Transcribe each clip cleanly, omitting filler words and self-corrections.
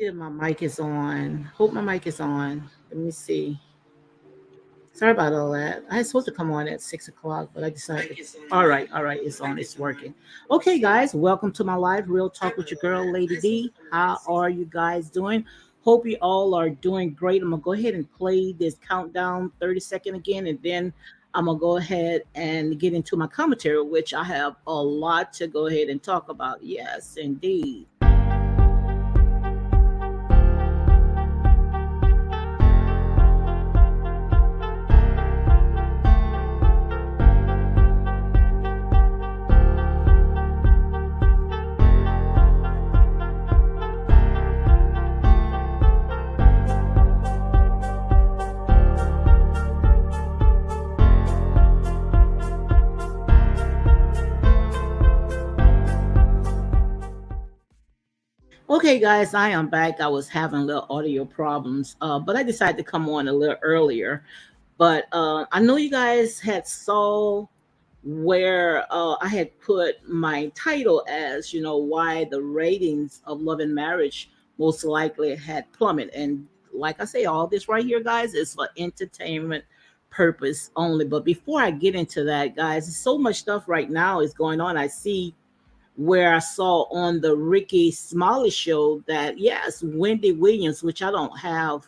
See if my mic is on. Hope my mic is on. Let me see. Sorry about all that. I was supposed to come on at 6 o'clock, but I decided. All right, it's on. It's working. Okay, guys, welcome to my live real talk with your girl, Lady D. How are you guys doing? Hope you all are doing great. I'm gonna go ahead and play this countdown 30-second again, and then I'm gonna go ahead and get into my commentary, which I have a lot to go ahead and talk about. Yes, indeed. Okay, guys, I am back. I was having a little audio problems, but I decided to come on a little earlier. But I know you guys had saw where I had put my title as, why the ratings of Love and Marriage most likely had plummeted. And like I say, all this right here, guys, is for entertainment purpose only. But before I get into that, guys, so much stuff right now is going on. I see where I saw on the Ricky Smiley show that yes, Wendy Williams, which I don't have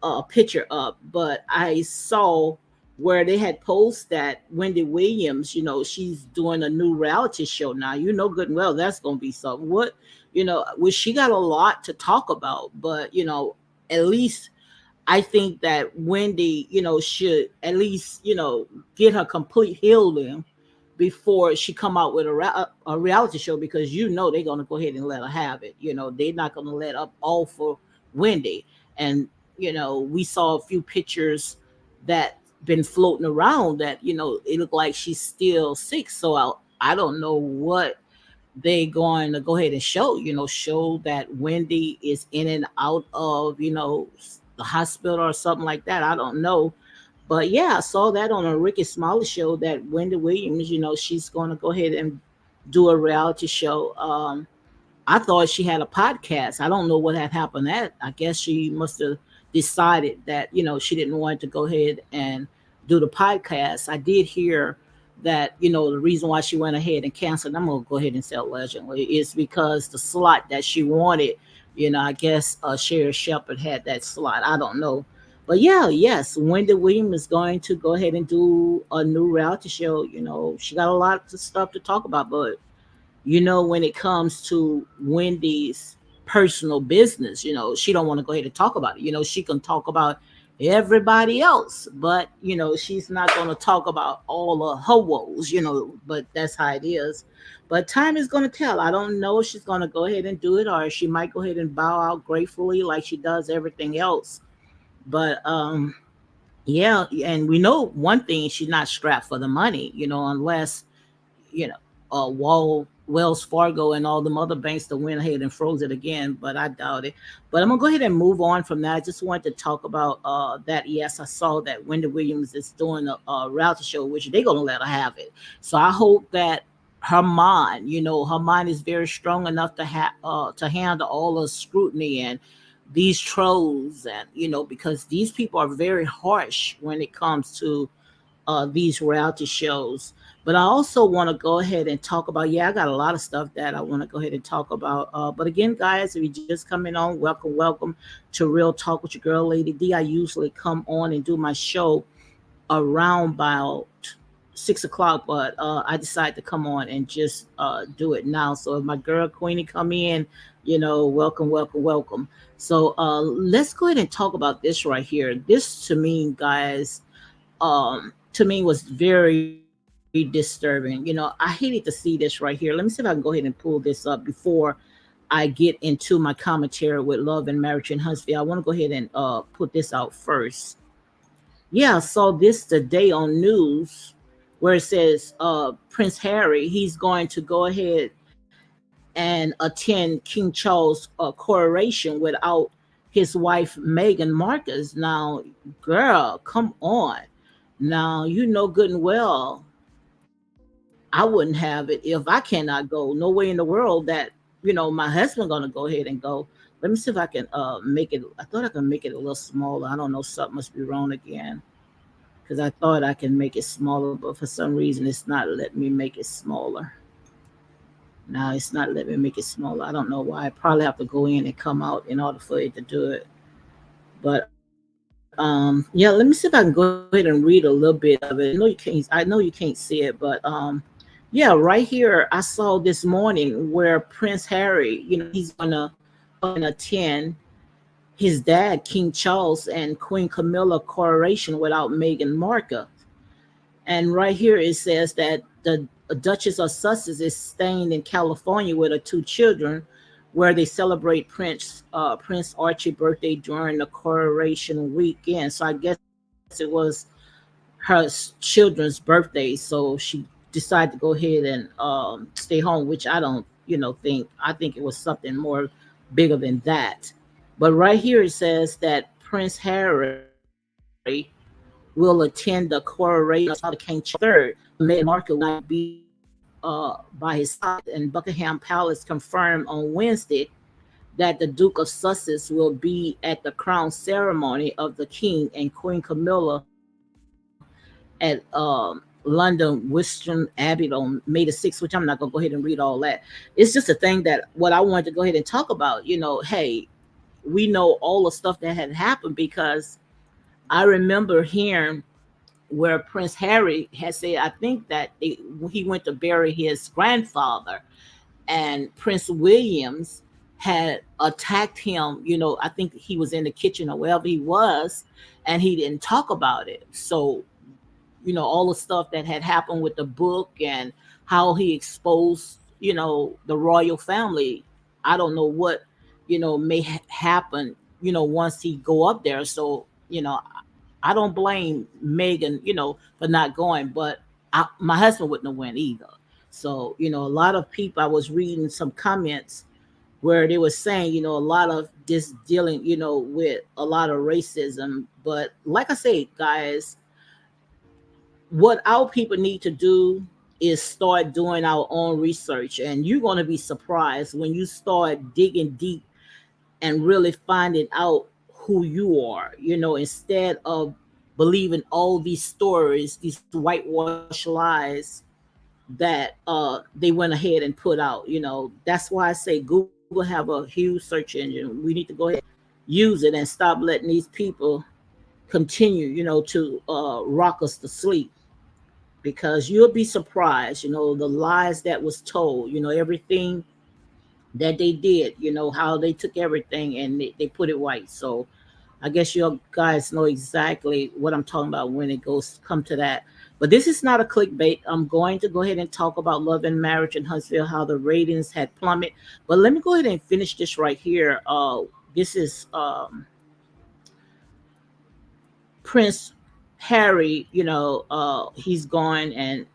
a picture of, but I saw where they had posted that Wendy Williams, she's doing a new reality show now. You know good and well that's gonna be something. Which she got a lot to talk about, but at least I think that Wendy, should at least, get her complete healing before she come out with a reality show, because they're going to go ahead and let her have it. They're not going to let up all for Wendy. And we saw a few pictures that been floating around that it looked like she's still sick. So I don't know what they going to go ahead and show that Wendy is in and out of the hospital or something like that. I don't know, but yeah, I saw that on a Ricky Smiley show that Wendy Williams, she's going to go ahead and do a reality show. I thought she had a podcast. I don't know what had happened. That I guess she must have decided that she didn't want to go ahead and do the podcast. I did hear that the reason why she went ahead and canceled. I'm gonna go ahead and say allegedly is because the slot that she wanted. I guess Sherry Shepherd had that slot. I don't know. But yeah, yes, Wendy Williams is going to go ahead and do a new reality show. She got a lot of stuff to talk about, but when it comes to Wendy's personal business, she don't want to go ahead and talk about it. She can talk about everybody else, but she's not going to talk about all of her woes. But that's how it is. But time is going to tell. I don't know if she's going to go ahead and do it, or she might go ahead and bow out gratefully like she does everything else. But yeah, and we know one thing: she's not strapped for the money, unless you know, Wells Fargo and all them other banks that went ahead and froze it again, but I doubt it. But I'm gonna go ahead and move on from that. I just wanted to talk about that. Yes, I saw that Wendy Williams is doing a reality show, which they're gonna let her have it. So I hope that her mind is very strong enough to handle all the scrutiny and these trolls, and because these people are very harsh when it comes to these reality shows. But I also want to go ahead and talk about, yeah, I got a lot of stuff that I want to go ahead and talk about. But again, guys, if you're just coming on, welcome, welcome to Real Talk with your girl, Lady D. I usually come on and do my show around about 6 o'clock, but I decided to come on and just do it now. So if my girl Queenie come in, welcome, welcome, welcome. So let's go ahead and talk about this right here. This to me, guys, to me was very disturbing. I hated to see this right here. Let me see if I can go ahead and pull this up before I get into my commentary with Love and Marriage and Husband. I want to go ahead and put this out first. Yeah, I saw this today on news where it says Prince Harry, he's going to go ahead and attend King Charles' coronation without his wife Meghan Markle. Now, girl, come on. Now, good and well I wouldn't have it if I cannot go. No way in the world that my husband gonna go ahead and go. Let me see if I can make it. I thought I could make it a little smaller. I don't know. Something must be wrong again because I thought I can make it smaller, but for some reason it's not letting me make it smaller. No, it's not letting me make it smaller. I don't know why. I probably have to go in and come out in order for it to do it. But yeah, let me see if I can go ahead and read a little bit of it. I know you can't see it, but yeah, right here I saw this morning where Prince Harry, he's gonna go and attend his dad, King Charles, and Queen Camilla coronation without Meghan Markle. And right here it says that the Duchess of Sussex is staying in California with her two children, where they celebrate Prince Archie's birthday during the coronation weekend. So I guess it was her children's birthday, so she decided to go ahead and stay home, which I don't, think. I think it was something more bigger than that. But right here it says that Prince Harry will attend the coronation of King Charles III, but Meghan Markle will not be by his side. And Buckingham Palace confirmed on Wednesday that the Duke of Sussex will be at the crown ceremony of the King and Queen Camilla at London Western Abbey on May the 6th, which I'm not going to go ahead and read all that. It's just a thing that what I wanted to go ahead and talk about. Hey, we know all the stuff that had happened because I remember hearing where Prince Harry had said, I think that he went to bury his grandfather, and Prince Williams had attacked him. I think he was in the kitchen or wherever he was, and he didn't talk about it. So, all the stuff that had happened with the book and how he exposed, the royal family. I don't know what, may happen, once he go up there. So, I don't blame Megan, for not going, but my husband wouldn't have went either. So, a lot of people, I was reading some comments where they were saying, a lot of this dealing, with a lot of racism. But like I say, guys, what our people need to do is start doing our own research. And you're going to be surprised when you start digging deep and really finding out who you are, instead of believing all these stories, these whitewash lies that they went ahead and put out. That's why I say Google have a huge search engine. We need to go ahead and use it and stop letting these people continue, to rock us to sleep, because you'll be surprised, the lies that was told, everything that they did, how they took everything and they put it right. So I guess you guys know exactly what I'm talking about when it goes come to that. But this is not a clickbait. I'm going to go ahead and talk about Love and Marriage in Huntsville, how the ratings had plummeted. But let me go ahead and finish this right here. This is Prince Harry. He's going and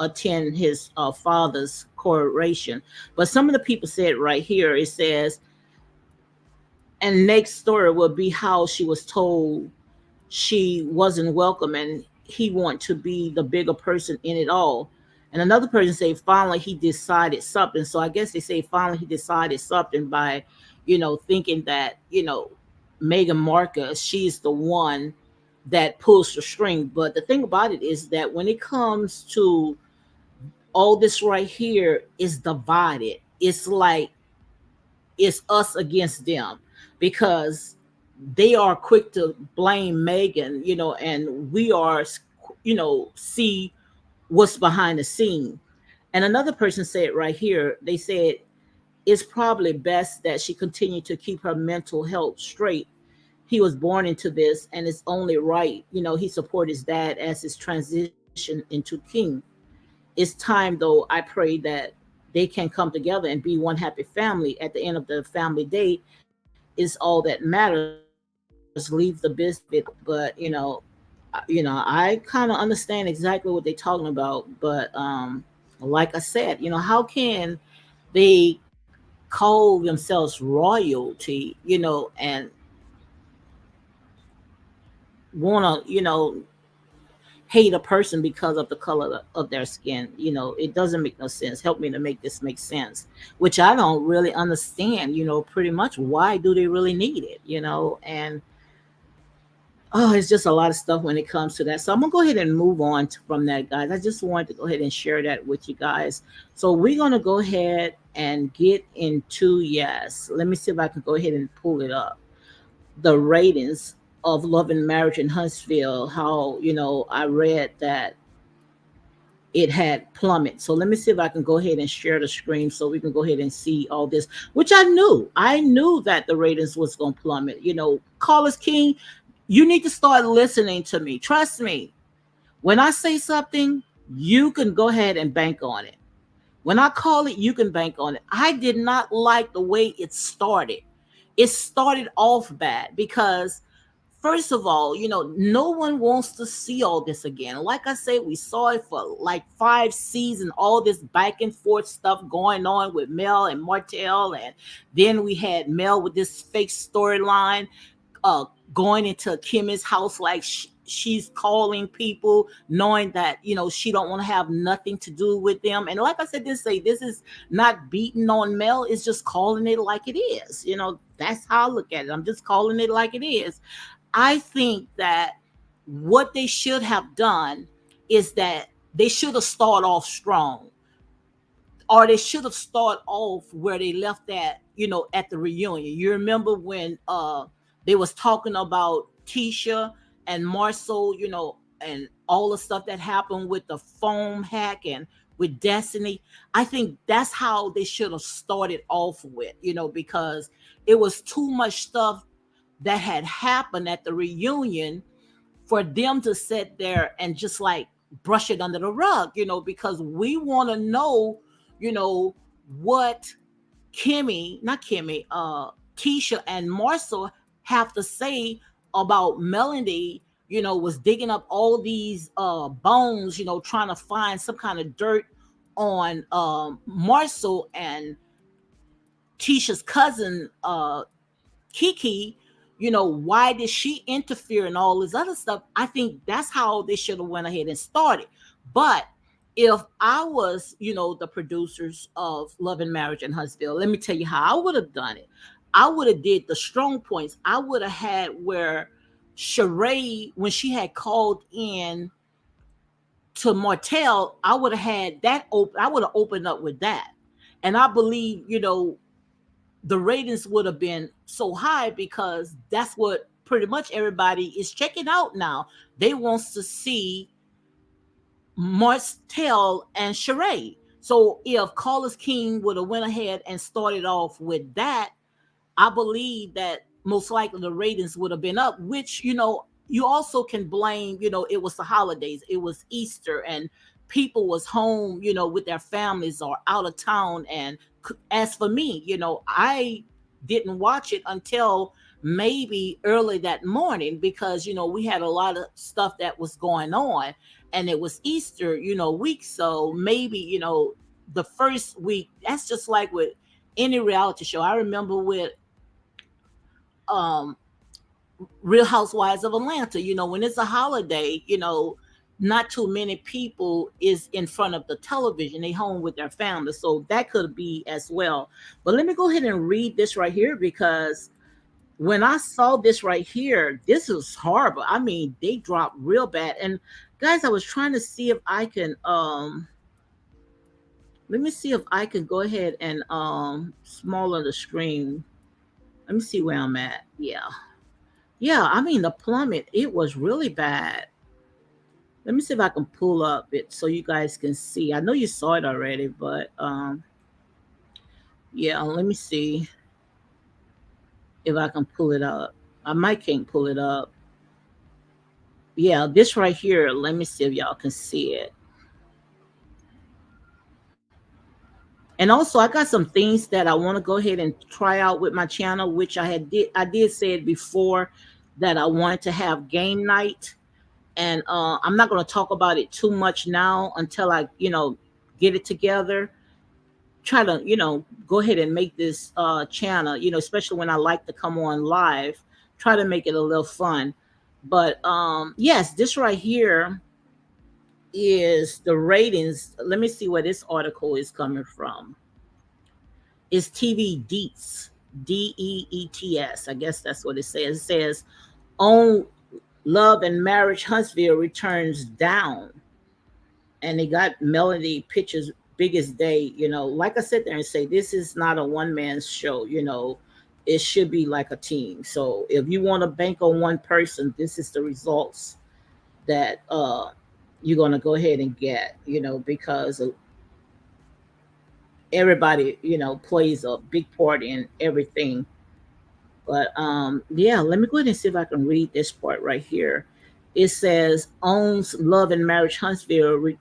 attend his father's coronation. But some of the people said right here, it says, and next story will be how she was told she wasn't welcome and he want to be the bigger person in it all. And another person say finally he decided something. So I guess they say finally he decided something by, thinking that, Meghan Markle, she's the one that pulls the string. But the thing about it is that when it comes to all this right here is divided. It's like it's us against them, because they are quick to blame Megan, and we are, see what's behind the scene. And another person said right here, they said it's probably best that she continue to keep her mental health straight. He was born into this, and it's only right, he support his dad as his transition into king. It's time, though, I pray that they can come together and be one happy family. At the end of the family day is all that matters. Leave the business bit out. But I kind of understand exactly what they're talking about. But like I said, how can they call themselves royalty, and wanna, hate a person because of the color of their skin. It doesn't make no sense. Help me to make this make sense, which I don't really understand. Pretty much why do they really need it? And oh, it's just a lot of stuff when it comes to that. So I'm gonna go ahead and move on from that, guys. I just wanted to go ahead and share that with you guys. So we're gonna go ahead and get into, yes. Let me see if I can go ahead and pull it up. The ratings of Love and Marriage in Huntsville. How I read that it had plummet. So let me see if I can go ahead and share the screen so we can go ahead and see all this, which I knew. I knew that the ratings was going to plummet. Carlos King, you need to start listening to me. Trust me. When I say something, you can go ahead and bank on it. When I call it, you can bank on it. I did not like the way it started. It started off bad because first of all, no one wants to see all this again. Like I said, we saw it for like 5 seasons, all this back and forth stuff going on with Mel and Martell. And then we had Mel with this fake storyline, uh, going into Kimmy's house like she's calling people, knowing that she don't want to have nothing to do with them. And like I said, this is not beating on Mel. It's just calling it like it is. That's how I look at it. I'm just calling it like it is. I think that what they should have done is that they should have started off strong, or they should have started off where they left at, at the reunion. You remember when they was talking about Tisha and Marcel, and all the stuff that happened with the foam hack and with Destiny. I think that's how they should have started off with, because it was too much stuff that had happened at the reunion for them to sit there and just like brush it under the rug, because we want to know, you know, what not Kimmy, Keisha and Marcel have to say about Melody, was digging up all these bones, trying to find some kind of dirt on Marcel and Tisha's cousin, Kiki. Why did she interfere and all this other stuff? I think that's how they should have went ahead and started. But if I was, the producers of Love and Marriage in Huntsville, let me tell you how I would have done it. I would have did the strong points. I would have had where Sheree, when she had called in to Martell, I would have had that open. I would have opened up with that. And I believe, the ratings would have been so high because that's what pretty much everybody is checking out now. They wants to see Martell and Sheree. So if Carlos King would have went ahead and started off with that, I believe that most likely the ratings would have been up, which, you also can blame, it was the holidays, it was Easter, and people was home, with their families or out of town. And as for me, I didn't watch it until maybe early that morning because, we had a lot of stuff that was going on and it was Easter, week. So maybe, the first week, that's just like with any reality show. I remember with um Real Housewives of Atlanta, when it's a holiday, not too many people is in front of the television. They home with their family. So that could be as well. But let me go ahead and read this right here because when I saw this right here, this was horrible. I mean, they dropped real bad. And guys, I was trying to see if I can let me see if I can go ahead and smaller the screen. Let me see where I'm at. Yeah. Yeah, I mean the plummet, it was really bad. Let me see if I can pull up it so you guys can see. I know you saw it already, but yeah, let me see if I can pull it up. I might can't pull it up. Yeah, this right here, let me see if y'all can see it. And also I got some things that I want to go ahead and try out with my channel, which I did say it before that I wanted to have game night. And I'm not going to talk about it too much now until I, get it together. Try to, go ahead and make this channel, especially when I like to come on live. Try to make it a little fun. But yes, this right here. is the ratings. Let me see where this article is coming from. It's TV Deets, Deets. I guess that's what it says. It says, "On Love and Marriage Huntsville returns down," and they got Melody Pictures' biggest day. Like I sit there and say, this is not a one man show. It should be like a team. So if you want to bank on one person, this is the results that you're going to go ahead and get. Because everybody plays a big part in everything. But yeah, let me go ahead and see if I can read this part right here. It says, "Owns Love and Marriage Huntsville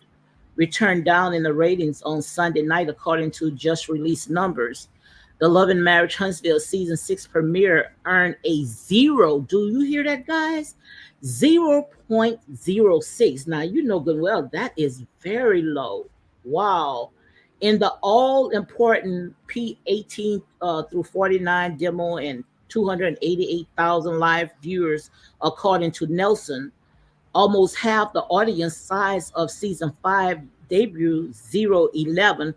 returned down in the ratings on Sunday night, according to just released numbers. The Love and Marriage Huntsville season 6 premiere earned a zero. Do you hear that, guys? 0.06. Now, you know good well that is very low. Wow. In the all important P18 through 49 demo and 288,000 live viewers, according to Nelson, almost half the audience size of season 5 debut 011,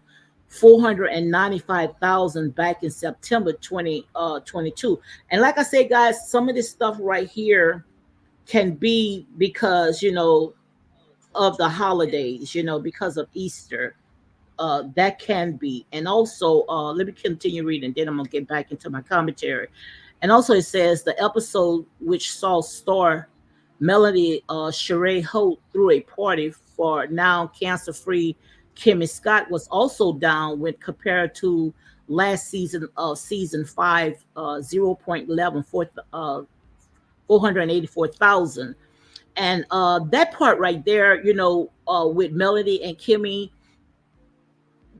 495,000 back in September 2022. And like I said, guys, some of this stuff right here can be because, of the holidays, because of Easter. That can be. And also, let me continue reading, then I'm going to get back into my commentary. And also, it says the episode, which saw star Melody Sheree Holt threw a party for now cancer-free Kimmy Scott, was also down when compared to last season of season 5, 0.11, 484,000. And that part right there, with Melody and Kimmy,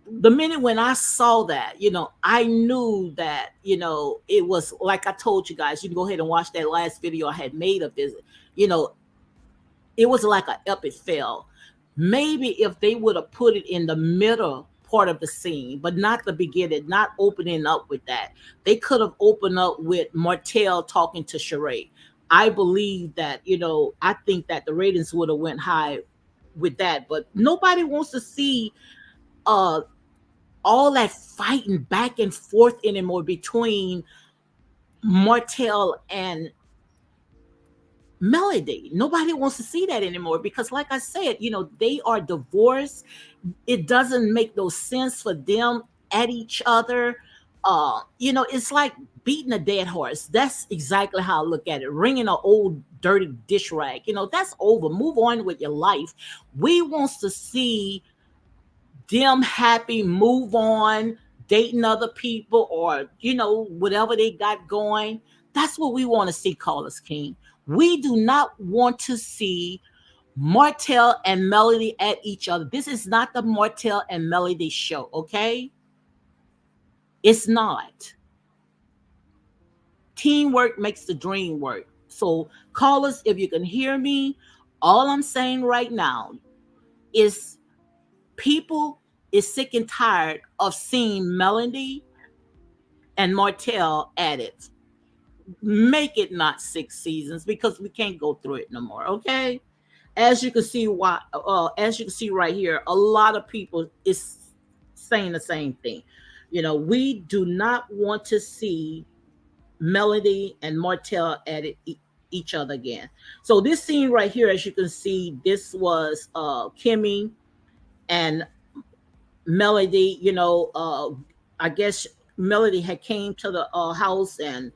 the minute when I saw that, I knew that, it was like I told you guys, you can go ahead and watch that last video I had made of this. You know, it was like an epic fail. Maybe if they would have put it in the middle part of the scene, but not the beginning, not opening up with that. They could have opened up with Martell talking to Sheree. I believe that, I think that the ratings would have went high with that, but nobody wants to see uh all that fighting back and forth anymore between Martell and Melody. Nobody wants to see that anymore because, like I said, they are divorced. It doesn't make no sense for them at each other. It's like beating a dead horse. That's exactly how I look at it. Wringing an old dirty dish rag. That's over. Move on with your life. We wants to see them happy, move on, dating other people, or whatever they got going. That's what we want to see, Carlos King. We do not want to see Martell and Melody at each other. This is not the Martell and Melody show, okay? It's not. Teamwork makes the dream work. So, callers, if you can hear me, all I'm saying right now is people is sick and tired of seeing Melody and Martell at it. Make it not 6 seasons because we can't go through it no more. Okay. As you can see right here, a lot of people is saying the same thing. We do not want to see Melody and Martell at each other again. So this scene right here, as you can see, this was Kimmy and Melody. I guess Melody had came to the house, and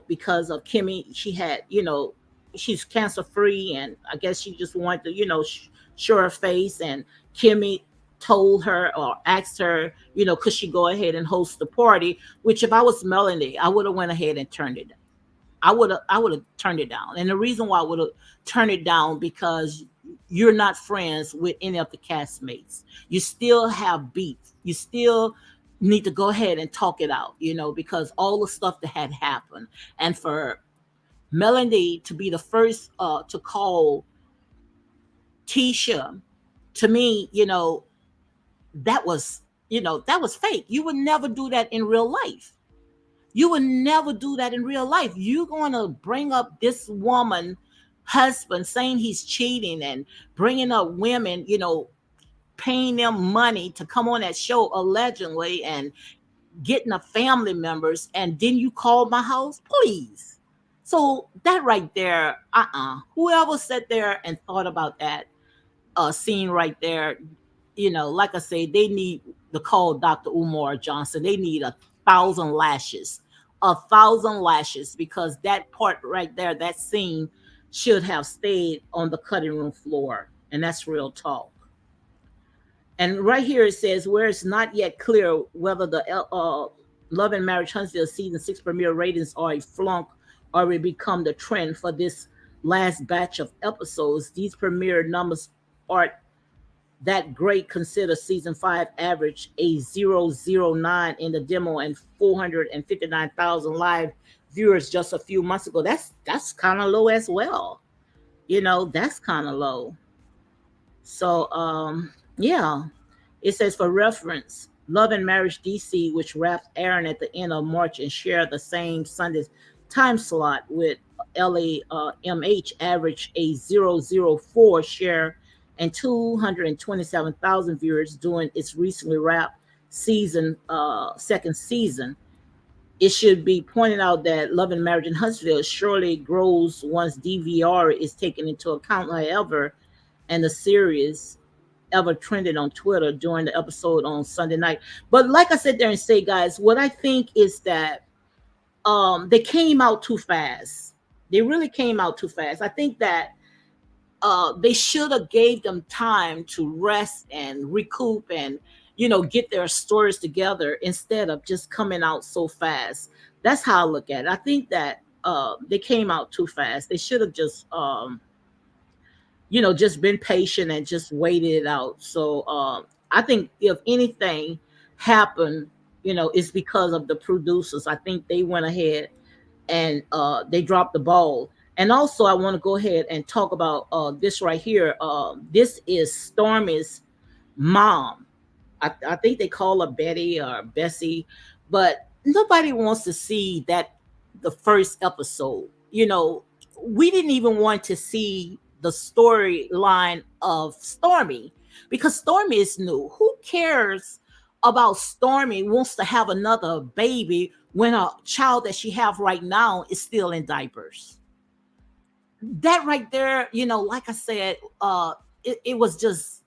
because of Kimmy, she had she's cancer free, and I guess she just wanted to show her face. And Kimmy told her or asked her, could she go ahead and host the party? Which, if I was Melody, I would have went ahead and turned it. I would have turned it down. And the reason why I would have turned it down, because you're not friends with any of the castmates. You still have beef. You still need to go ahead and talk it out, because all the stuff that had happened. And for Melanie to be the first to call Tisha, to me, that was fake. You would never do that in real life. You would never do that in real life. You're going to bring up this woman husband saying he's cheating and bringing up women, paying them money to come on that show allegedly and getting a family members, and then you call my house, please. So that right there, whoever sat there and thought about that scene right there, like I say, they need to call Dr. Umar Johnson. They need 1,000 lashes, 1,000 lashes, because that part right there, that scene should have stayed on the cutting room floor. And that's real talk. And right here it says, where it's not yet clear whether the Love and Marriage Huntsville season 6 premiere ratings are a flunk or will become the trend for this last batch of episodes. These premiere numbers aren't that great. Consider season 5 average a 009 in the demo and 459,000 live viewers just a few months ago. That's kind of low as well. That's kind of low. So yeah. It says, for reference, Love and Marriage DC, which wrapped airing at the end of March and shared the same Sunday time slot with LAMH, averaged a 004 share and 227,000 viewers during its recently wrapped second season. It should be pointed out that Love and Marriage in Huntsville surely grows once DVR is taken into account, however, and the series ever trended on Twitter during the episode on Sunday night. But like I said there and say, guys, what I think is that they came out too fast. They really came out too fast. I think that they should have gave them time to rest and recoup and get their stories together instead of just coming out so fast. That's how I look at it. I think that they came out too fast. They should have just just been patient and just waited it out. So I think if anything happened, it's because of the producers. I think they went ahead and they dropped the ball. And also, I want to go ahead and talk about this right here. This is Stormy's mom. I think they call her Betty or Bessie, but nobody wants to see that the first episode. We didn't even want to see the storyline of Stormy because Stormy is new. Who cares about Stormy wants to have another baby when a child that she have right now is still in diapers? That right there, like I said, it was just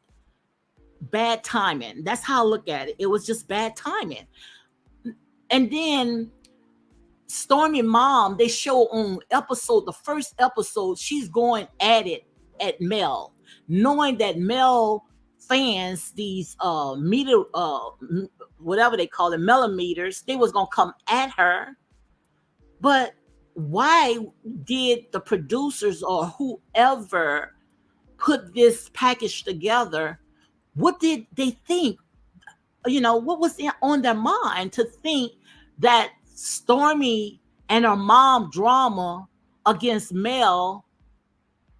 bad timing. That's how I look at it. It was just bad timing. And then Stormy mom, they show on the first episode, she's going at it at Mel, knowing that Mel fans these whatever they call it, millimeters, they was gonna come at her. But why did the producers or whoever put this package together, what did they think? What was on their mind to think that Stormy and her mom drama against Mel,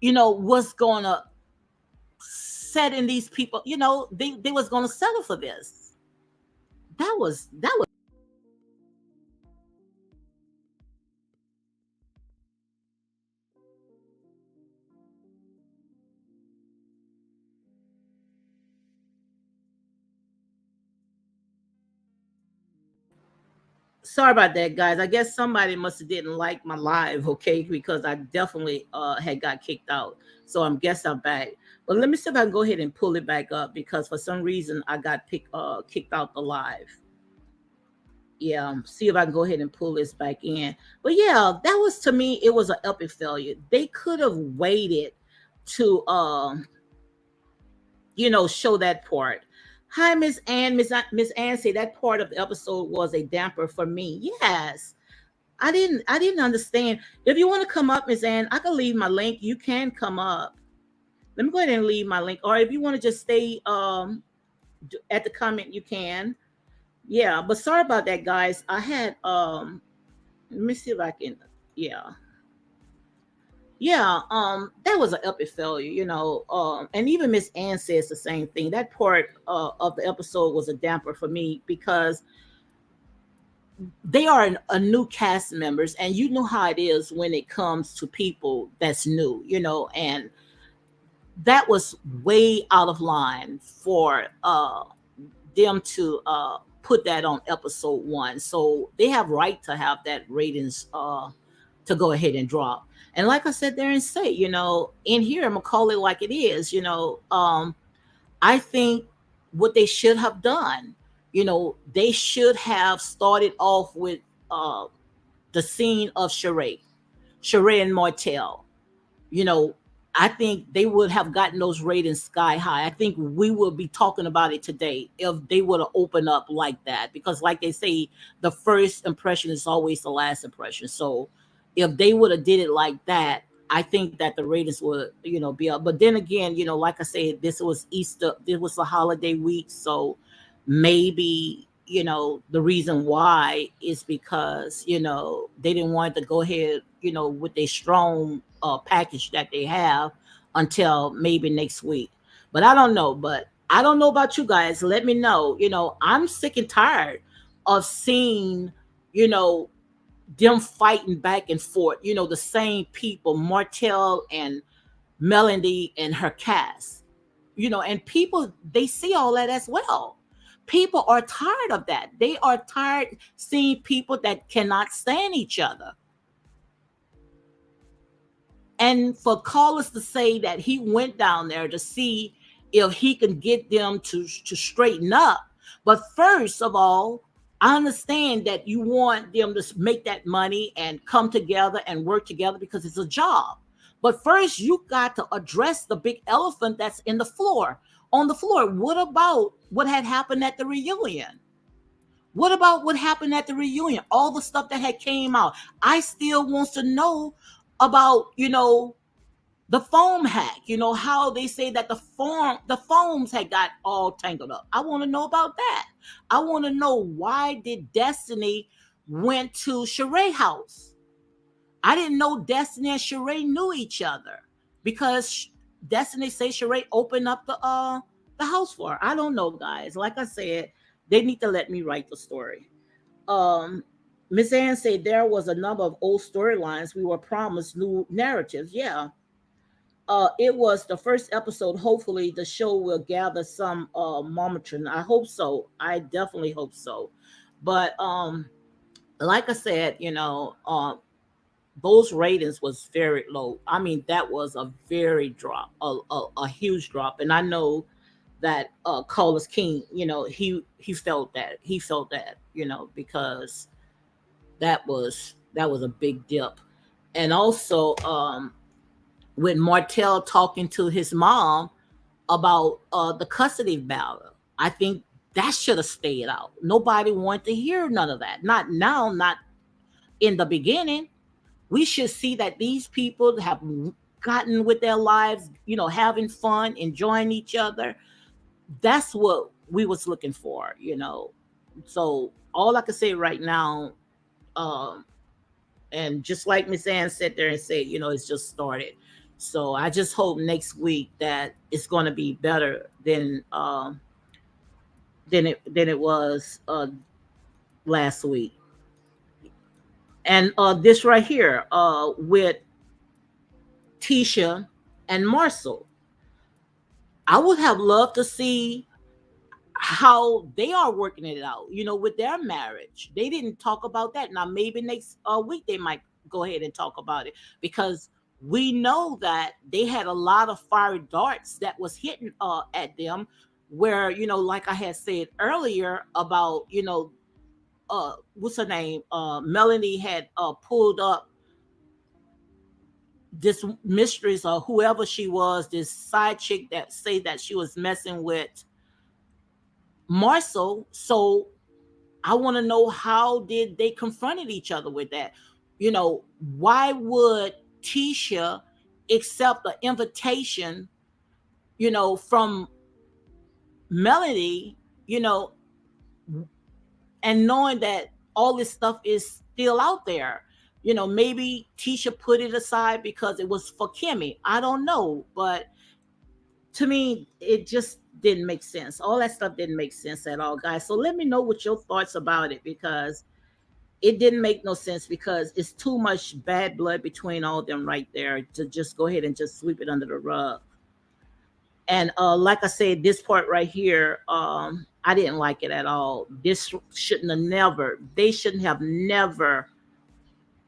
was gonna set in these people, they was gonna settle for this. That was sorry about that, guys. I guess somebody must have didn't like my live, okay? Because I definitely had got kicked out. So I'm guess I'm back. But let me see if I can go ahead and pull it back up because for some reason I got kicked out the live. Yeah, see if I can go ahead and pull this back in. But yeah, that was, to me, it was an epic failure. They could have waited to show that part. Hi, Miss Ann. Miss Ann say that part of the episode was a damper for me. Yes. I didn't understand. If you want to come up, Miss Ann, I can leave my link. You can come up. Let me go ahead and leave my link. Or if you want to just stay at the comment, you can. Yeah, but sorry about that, guys. I had let me see if I can, yeah. Yeah, that was an epic failure, and even Miss Ann says the same thing. That part of the episode was a damper for me because they are a new cast members, and you know how it is when it comes to people that's new, and that was way out of line for them to put that on episode one. So they have right to have that ratings to go ahead and drop. And like I said there and say, in here I'm gonna call it like it is. I think what they should have done, they should have started off with uh, the scene of Sheree and Martell. you know, I think they would have gotten those ratings sky high. I think we would be talking about it today if they would have opened up like that. Because, like they say, the first impression is always the last impression. So, if they would have did it like that, I think that the ratings would, be up. But then again, like I said, this was Easter. This was a holiday week, so maybe the reason why is because they didn't want to go ahead with a strong package that they have until maybe next week. But I don't know. But I don't know about you guys. Let me know. I'm sick and tired of seeing you know them fighting back and forth. The same people, Martell and Melody and her cast. And people, they see all that as well. People are tired of that. They are tired seeing people that cannot stand each other. And for Carlos to say that he went down there to see if he can get them to straighten up. But first of all, I understand that you want them to make that money and come together and work together because it's a job. But first, you got to address the big elephant that's in the floor. On the floor, what about what had happened at the reunion? What about what happened at the reunion? All the stuff that had came out. I still wants to know about, the foam hack, how they say that the foams had got all tangled up. I want to know about that. I want to know why did Destiny went to Sheree house. I didn't know Destiny and Sheree knew each other because Destiny say Sheree opened up the house for her. I don't know, guys. Like I said, they need to let me write the story. um Miss Ann said there was a number of old storylines we were promised new narratives. Yeah, it was the first episode. Hopefully, the show will gather some momentum. I hope so. I definitely hope so. But like I said, those ratings was very low. I mean, that was a very drop, a huge drop. And I know that Carlos King, he felt that. He felt that, because that was a big dip. And also, with Martell talking to his mom about the custody battle. I think that should have stayed out. Nobody wanted to hear none of that. Not now, not in the beginning. We should see that these people have gotten with their lives, having fun, enjoying each other. That's what we was looking for. So all I can say right now, um, and just like Miss Ann sat there and said, it's just started. So I just hope next week that it's going to be better than it was last week. And this right here with Tisha and Marcel, I would have loved to see how they are working it out, with their marriage. They didn't talk about that. Now, maybe next week they might go ahead and talk about it because we know that they had a lot of fiery darts that was hitting at them where, like I had said earlier about, what's her name? Melanie had pulled up this mistress or whoever she was, this side chick that say that she was messing with Marcel. So I want to know how did they confronted each other with that? Why would Tisha accept an invitation, from Melody, you know, and knowing that all this stuff is still out there? Maybe Tisha put it aside because it was for Kimmy. I don't know, but to me, it just didn't make sense. All that stuff didn't make sense at all, guys. So let me know what your thoughts about it because it didn't make no sense because it's too much bad blood between all of them right there to just go ahead and just sweep it under the rug. And like I said, this part right here, I didn't like it at all. This shouldn't have never, they shouldn't have never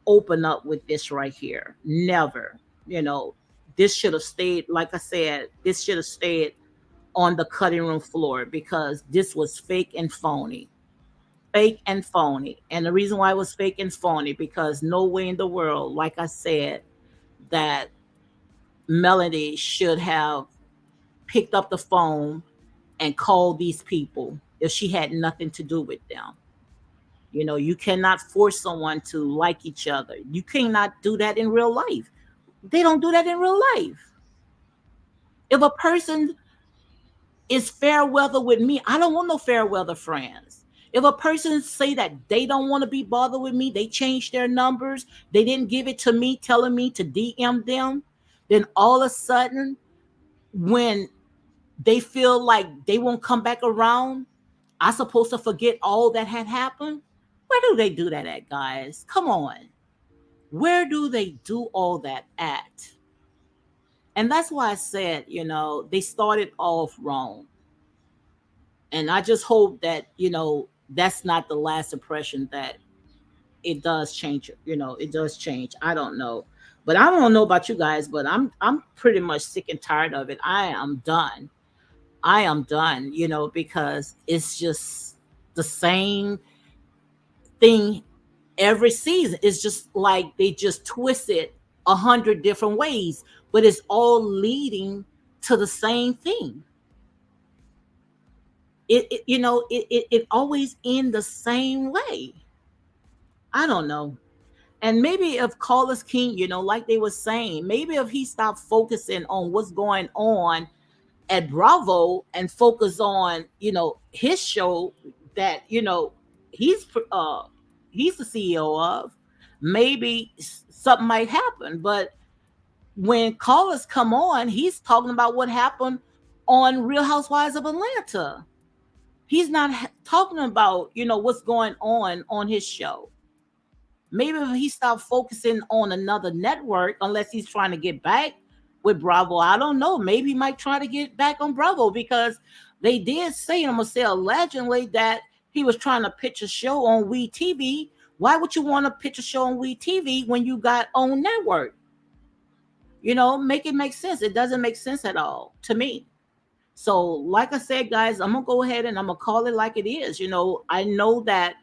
opened up with this right here. Never. You know, this should have stayed, like I said, this should have stayed on the cutting room floor because this was fake and phony. Fake and phony. And the reason why it was fake and phony, because no way in the world, like I said, that Melody should have picked up the phone and called these people if she had nothing to do with them. You know, you cannot force someone to like each other. You cannot do that in real life. They don't do that in real life. If a person is fair weather with me, I don't want no fair weather friends. If a person say that they don't want to be bothered with me, they changed their numbers, they didn't give it to me, telling me to DM them, then all of a sudden, when they feel like they won't come back around, I supposed to forget all that had happened? Where do they do that at, guys? Come on. Where do they do all that at? And that's why I said, you know, they started off wrong. And I just hope that, you know, that's not the last impression, that it does change. You know, it does change. I don't know. But I don't know about you guys, but I'm pretty much sick and tired of it. I am done. I am done, you know, because it's just the same thing every season. It's just like they just twist it 100 different ways, but it's all leading to the same thing. You know, it always in the same way. I don't know. And maybe if Carlos King, you know, like they were saying, maybe if he stopped focusing on what's going on at Bravo and focus on, you know, his show that, you know, he's uh he's the CEO of, maybe something might happen. But when callers come on, he's talking about what happened on Real Housewives of Atlanta. He's not talking about, you know, what's going on his show. Maybe if he stopped focusing on another network, unless he's trying to get back with Bravo, I don't know. Maybe he might try to get back on Bravo because they did say, I'm gonna say allegedly, that he was trying to pitch a show on We TV. Why would you want to pitch a show on We TV when you got own network? You know, make it make sense. It doesn't make sense at all to me. So, like I said, guys, I'm gonna go ahead and I'm gonna call it like it is. You know, I know that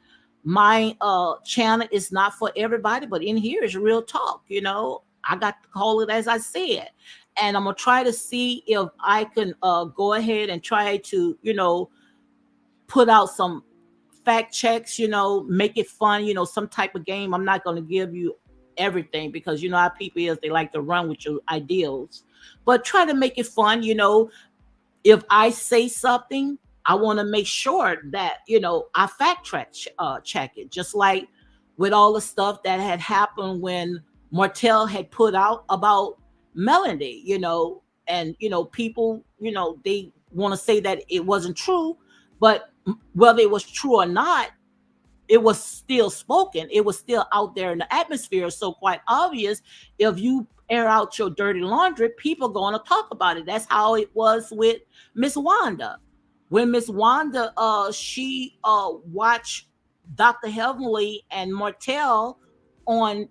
my channel is not for everybody, but in here is real talk. You know, I got to call it as I said, and I'm gonna try to see if I can go ahead and try to, you know, put out some fact checks. You know, make it fun. You know, some type of game. I'm not gonna give you everything because you know how people is, they like to run with your ideals, but try to make it fun. You know, if I say something, I want to make sure that, you know, I fact check it. Just like with all the stuff that had happened when Martell had put out about Melody, you know, and you know, people, you know, they want to say that it wasn't true, but whether it was true or not, it was still spoken. It was still out there in the atmosphere. So quite obvious, if you air out your dirty laundry, people going to talk about it. That's how it was with Miss Wanda. When Miss Wanda, she watched Dr. Heavenly and Martell on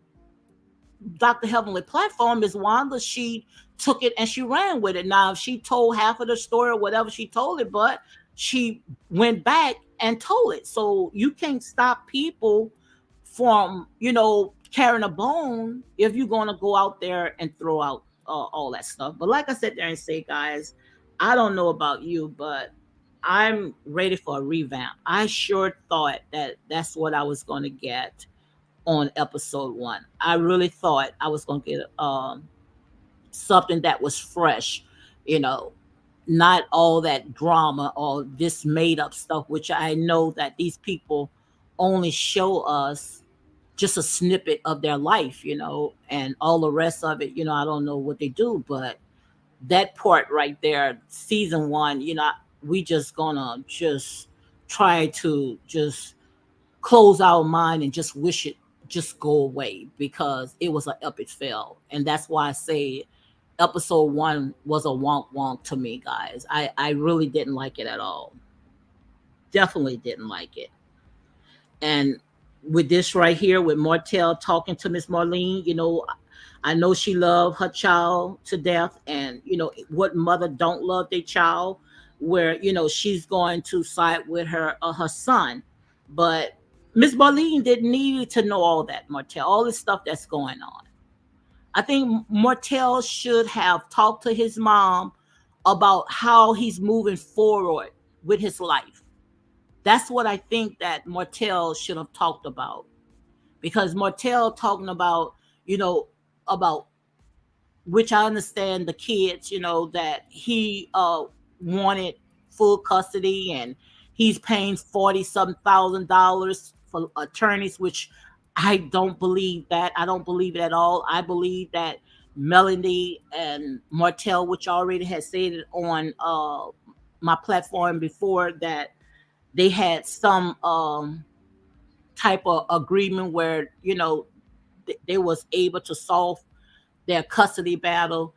Dr. Heavenly platform, Miss Wanda, she took it and she ran with it. Now, if she told half of the story or whatever she told it, but she went back and told it. So you can't stop people from, you know, carrying a bone if you're going to go out there and throw out all that stuff. But like I said there and say, guys, I don't know about you, but I'm ready for a revamp. I sure thought that that's what I was going to get on episode one. I really thought I was going to get something that was fresh, you know, not all that drama or this made up stuff, which I know that these people only show us just a snippet of their life, you know, and all the rest of it, you know, I don't know what they do, but that part right there, season one, you know, we just gonna just try to just close our mind and just wish it just go away because it was an epic fail. And that's why I say episode one was a wonk wonk to me, guys. I really didn't like it at all. Definitely didn't like it. And with this right here, with Martell talking to Miss Marlene, I know she loved her child to death, and what mother don't love their child, where she's going to side with her son, but Miss Marlene didn't need to know all that, Martell, all this stuff that's going on. I think Martell should have talked to his mom about how he's moving forward with his life. That's what I think that Martell should have talked about, because Martell talking you know, about, which I understand the kids, that he wanted full custody, and he's paying 40 some $1,000 for attorneys, which I don't believe that. I don't believe it at all. I believe that Melanie and Martell, which I already had said it on my platform before, that they had some type of agreement where they was able to solve their custody battle,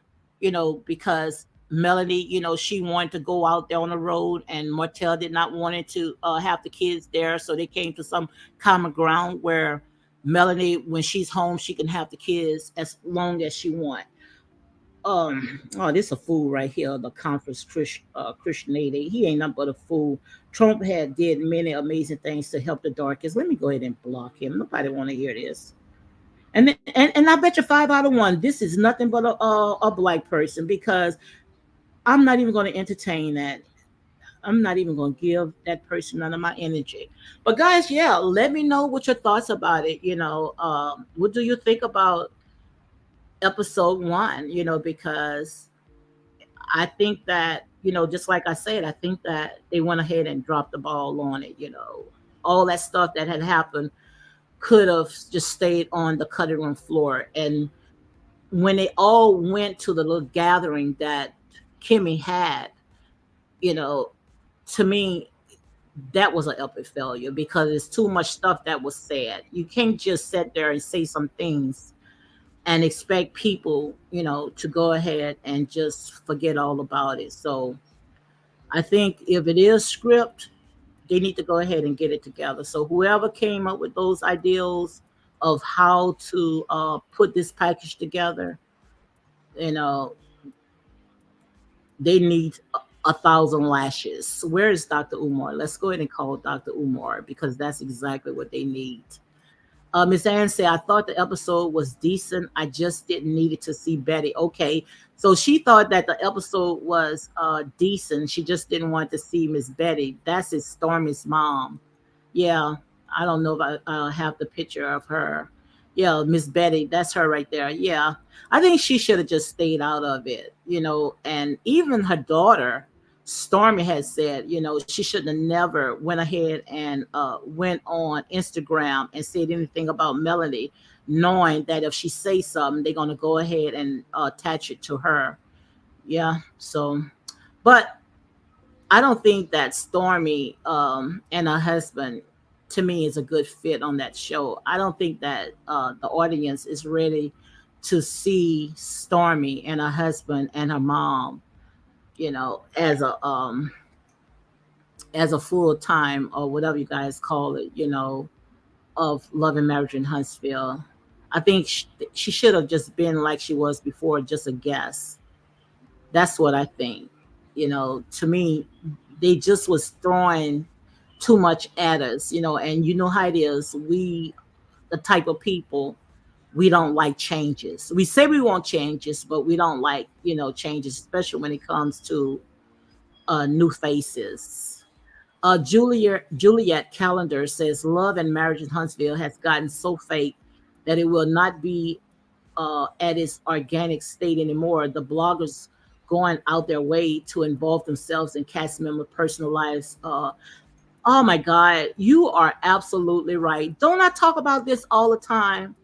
because Melanie, she wanted to go out there on the road, and Martell did not want it to have the kids there, so they came to some common ground where Melanie, when she's home, she can have the kids as long as she want. Oh, this a fool right here, the conference Christian lady. He ain't nothing but a fool. Trump had did many amazing things to help the darkest. Let me go ahead and block him. Nobody want to hear this. And I bet you 5 out of 1, this is nothing but a black person, because I'm not even going to entertain that. I'm not even going to give that person none of my energy. But guys, yeah, let me know what your thoughts about it. What do you think about episode one? Because I think that, just like I said, I think that they went ahead and dropped the ball on it. All that stuff that had happened could have just stayed on the cutting room floor. And when they all went to the little gathering that Kimmy had, you know, to me, that was an epic failure, because it's too much stuff that was said. You can't just sit there and say some things and expect people, to go ahead and just forget all about it. So I think if it is script, they need to go ahead and get it together. So whoever came up with those ideals of how to put this package together, you know, they need 1,000 lashes. Where is Dr. Umar? Let's go ahead and call Dr. Umar, because that's exactly what they need. Miss Ann said, I thought the episode was decent. I just didn't need it to see Betty. Okay. So she thought that the episode was decent. She just didn't want to see Miss Betty. That's his Stormy's mom. Yeah. I don't know if I have the picture of her. Yeah, Miss Betty, that's her right there. Yeah. I think she should have just stayed out of it, and even her daughter, Stormy, has said, she shouldn't have never went ahead and went on Instagram and said anything about Melanie, knowing that if she says something, they're going to go ahead and attach it to her. Yeah. So, but I don't think that Stormy and her husband, to me, is a good fit on that show. I don't think that the audience is ready to see Stormy and her husband and her mom, as a full time, or whatever you guys call it, of Love and Marriage in Huntsville. I think she should have just been like she was before, just a guest. That's what I think. To me, they just was throwing too much at us, and you know how it is. We, the type of people, we don't like changes. We say we want changes, but we don't like, changes, especially when it comes to new faces. Juliet Calendar says Love and Marriage in Huntsville has gotten so fake that it will not be at its organic state anymore. The bloggers going out their way to involve themselves in cast member personal lives. Oh my God, you are absolutely right. Don't I talk about this all the time?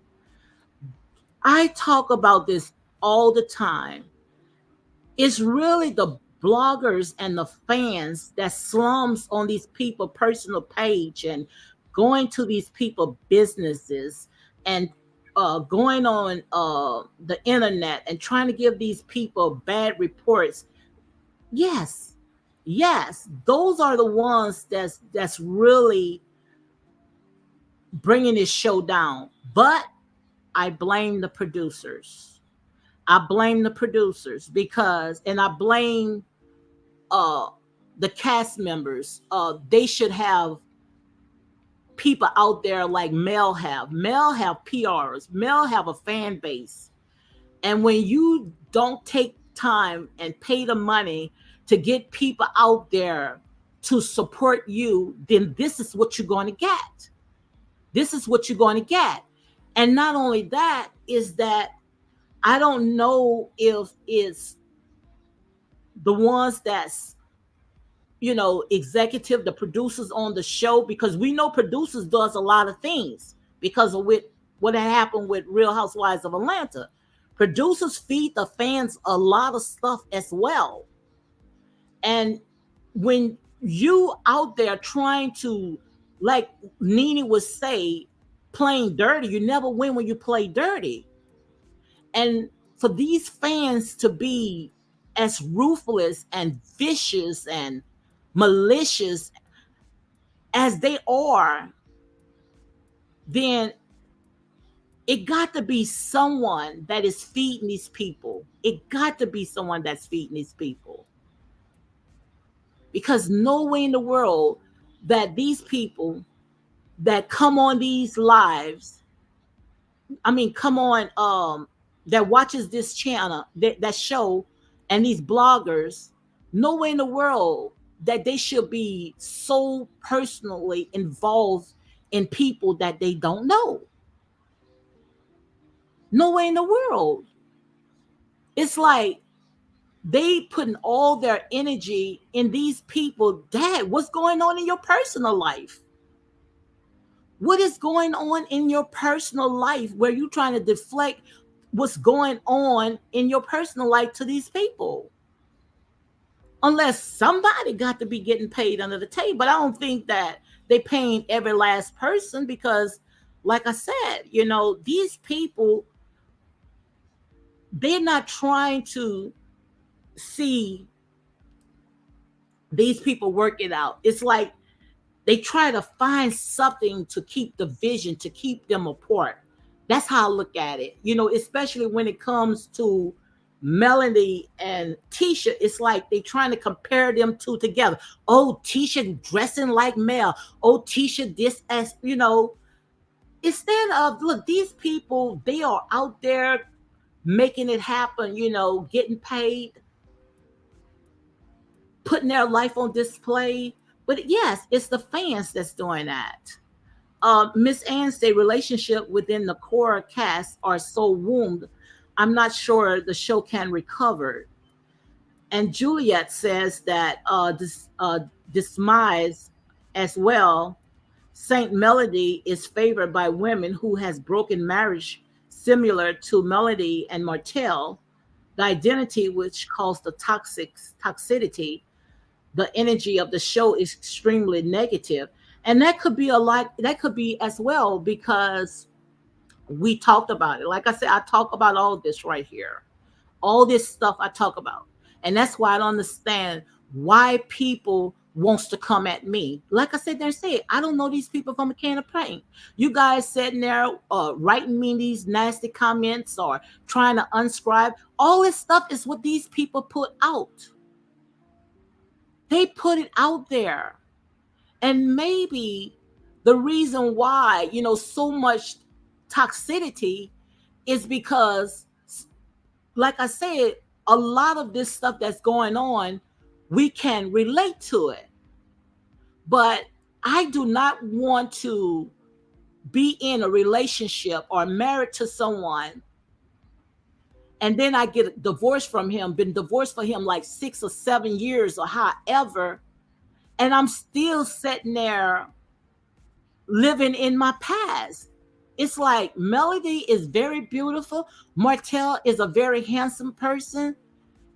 I talk about this all the time. It's really the bloggers and the fans that slums on these people personal page and going to these people businesses and going on the internet and trying to give these people bad reports. Yes, yes, those are the ones that's really bringing this show down. But I blame the producers. I blame the producers because, and I blame uh the cast members. They should have people out there like Mel have. Mel have PRs. Mel have a fan base. And when you don't take time and pay the money to get people out there to support you, then this is what you're going to get. This is what you're going to get. And not only that, is that I don't know if it's the ones that's, executive, the producers on the show, because we know producers does a lot of things because of what had happened with Real Housewives of Atlanta. Producers feed the fans a lot of stuff as well. And when you out there trying to, like Nene would say, playing dirty, you never win when you play dirty. And for these fans to be as ruthless and vicious and malicious as they are, then it got to be someone that is feeding these people. It got to be someone that's feeding these people. Because no way in the world that these people that come on these lives, come on, that watches this channel, that show, and these bloggers, no way in the world that they should be so personally involved in people that they don't know. No way in the world. It's like they putting all their energy in these people. Dad, what's going on in your personal life? What is going on in your personal life where you trying to deflect what's going on in your personal life to these people? Unless somebody got to be getting paid under the table. But I don't think that they paying every last person because, like I said, these people, they're not trying to see these people work it out. It's like they try to find something to keep the vision, to keep them apart. That's how I look at it. Especially when it comes to Melanie and Tisha, it's like they trying to compare them two together. Oh, Tisha dressing like Mel. Oh, Tisha this as, instead of, look, these people, they are out there making it happen, getting paid, putting their life on display. But yes, it's the fans that's doing that. Miss Ann say relationship within the core cast are so wounded. I'm not sure the show can recover. And Juliet says that Dismise as well. Saint Melody is favored by women who has broken marriage, similar to Melody and Martell. The identity which caused the toxicity, the energy of the show is extremely negative. And that could be a lot, that could be as well because we talked about it. Like I said, I talk about all this right here. All this stuff I talk about. And that's why I don't understand why people wants to come at me. Like I said, they say, I don't know these people from a can of paint. You guys sitting there writing me these nasty comments or trying to unscribe. All this stuff is what these people put out. They put it out there. And maybe the reason why, so much toxicity is because, like I said, a lot of this stuff that's going on, we can relate to it. But I do not want to be in a relationship or married to someone and then I get divorced from him, been divorced for him like 6 or 7 years or however, and I'm still sitting there living in my past. It's like Melody is very beautiful. Martell is a very handsome person.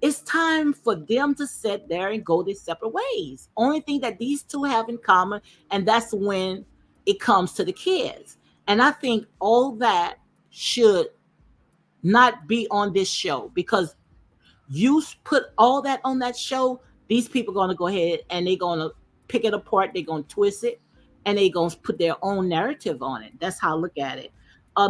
It's time for them to sit there and go their separate ways. Only thing that these two have in common, and that's when it comes to the kids. And I think all that should not be on this show, because you put all that on that show, these people are going to go ahead and they're going to pick it apart, they're going to twist it, and they're going to put their own narrative on it. That's how I look at it.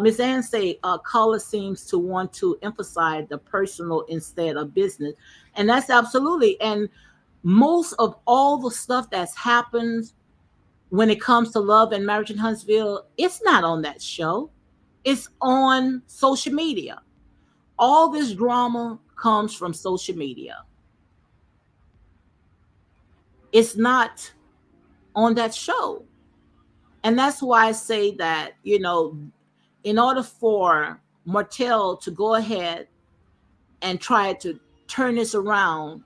Ms. Ann say, caller seems to want to emphasize the personal instead of business. And that's absolutely. And most of all the stuff that's happened when it comes to love and marriage in Huntsville, it's not on that show. It's on social media. All this drama comes from social media. It's not on that show. And that's why I say that, in order for Martell to go ahead and try to turn this around,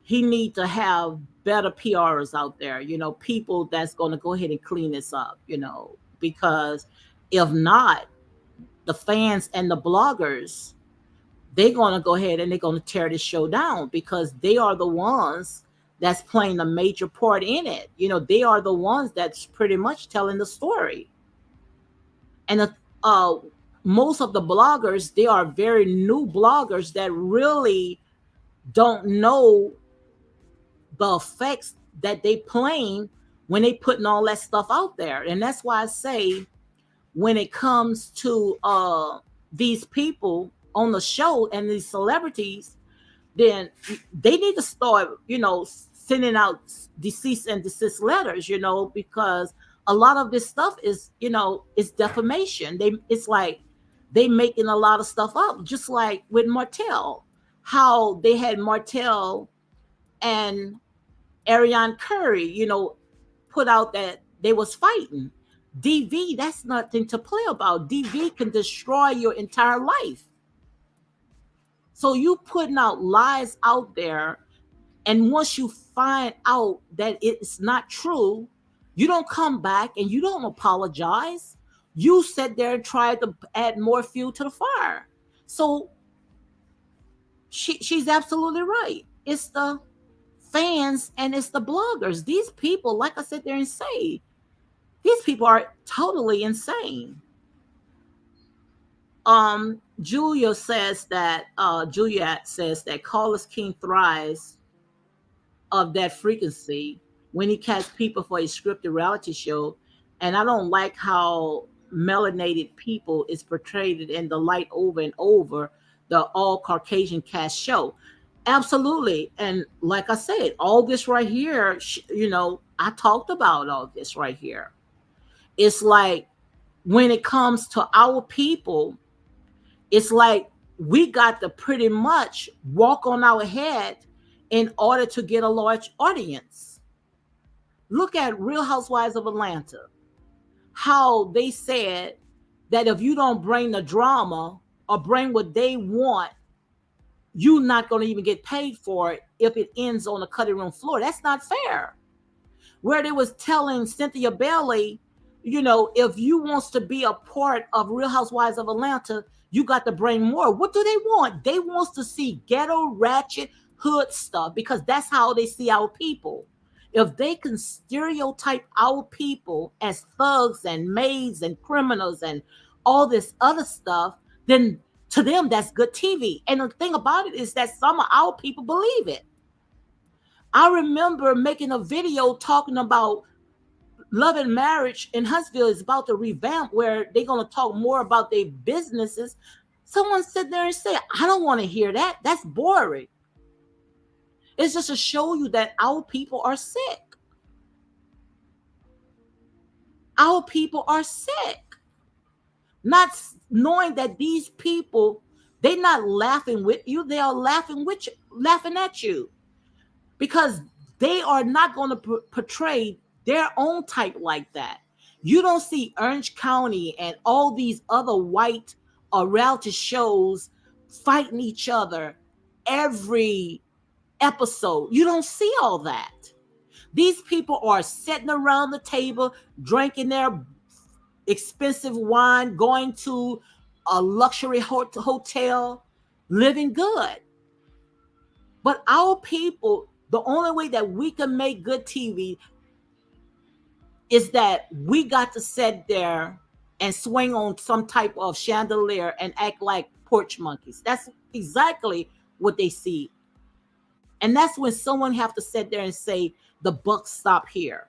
he needs to have better PRs out there, people that's going to go ahead and clean this up, because if not, the fans and the bloggers, they're going to go ahead and they're going to tear this show down, because they are the ones that's playing a major part in it. They are the ones that's pretty much telling the story. And uh, most of the bloggers, they are very new bloggers that really don't know the effects that they playing when they putting all that stuff out there. And that's why I say, when it comes to these people on the show and these celebrities, then they need to start, sending out cease and desist letters, because a lot of this stuff is, it's defamation. It's like they making a lot of stuff up, just like with Martell, how they had Martell and Ariane Curry, put out that they was fighting. DV, that's nothing to play about. DV can destroy your entire life. So you putting out lies out there, and once you find out that it's not true, you don't come back and you don't apologize. You sit there and try to add more fuel to the fire. So she's absolutely right. It's the fans and it's the bloggers. These people, like I said, they're insane. These people are totally insane. Juliet says that Carlos King thrives of that frequency when he casts people for a scripted reality show. And I don't like how melanated people is portrayed in the light over and over the all Caucasian cast show. Absolutely. And like I said, all this right here, I talked about all this right here. It's like when it comes to our people, it's like we got to pretty much walk on our head in order to get a large audience. Look at Real Housewives of Atlanta, how they said that if you don't bring the drama or bring what they want, you're not going to even get paid for it if it ends on the cutting room floor. That's not fair. Where they was telling Cynthia Bailey, if you wants to be a part of Real Housewives of Atlanta, you got to bring more. What do they want? They wants to see ghetto, ratchet, hood stuff, because that's how they see our people. If they can stereotype our people as thugs and maids and criminals and all this other stuff, then to them, that's good TV. And the thing about it is that some of our people believe it. I remember making a video talking about Love and Marriage in Huntsville is about to revamp, where they're going to talk more about their businesses. Someone sit there and say, I don't want to hear that. That's boring. It's just to show you that our people are sick. Our people are sick. Not knowing that these people, they're not laughing with you. They are laughing at you, because they are not going to portray their own type like that. You don't see Orange County and all these other white reality shows fighting each other every episode. You don't see all that. These people are sitting around the table, drinking their expensive wine, going to a luxury hotel, living good. But our people, the only way that we can make good TV, is that we got to sit there and swing on some type of chandelier and act like porch monkeys. That's exactly what they see. And that's when someone have to sit there and say, the buck stop here.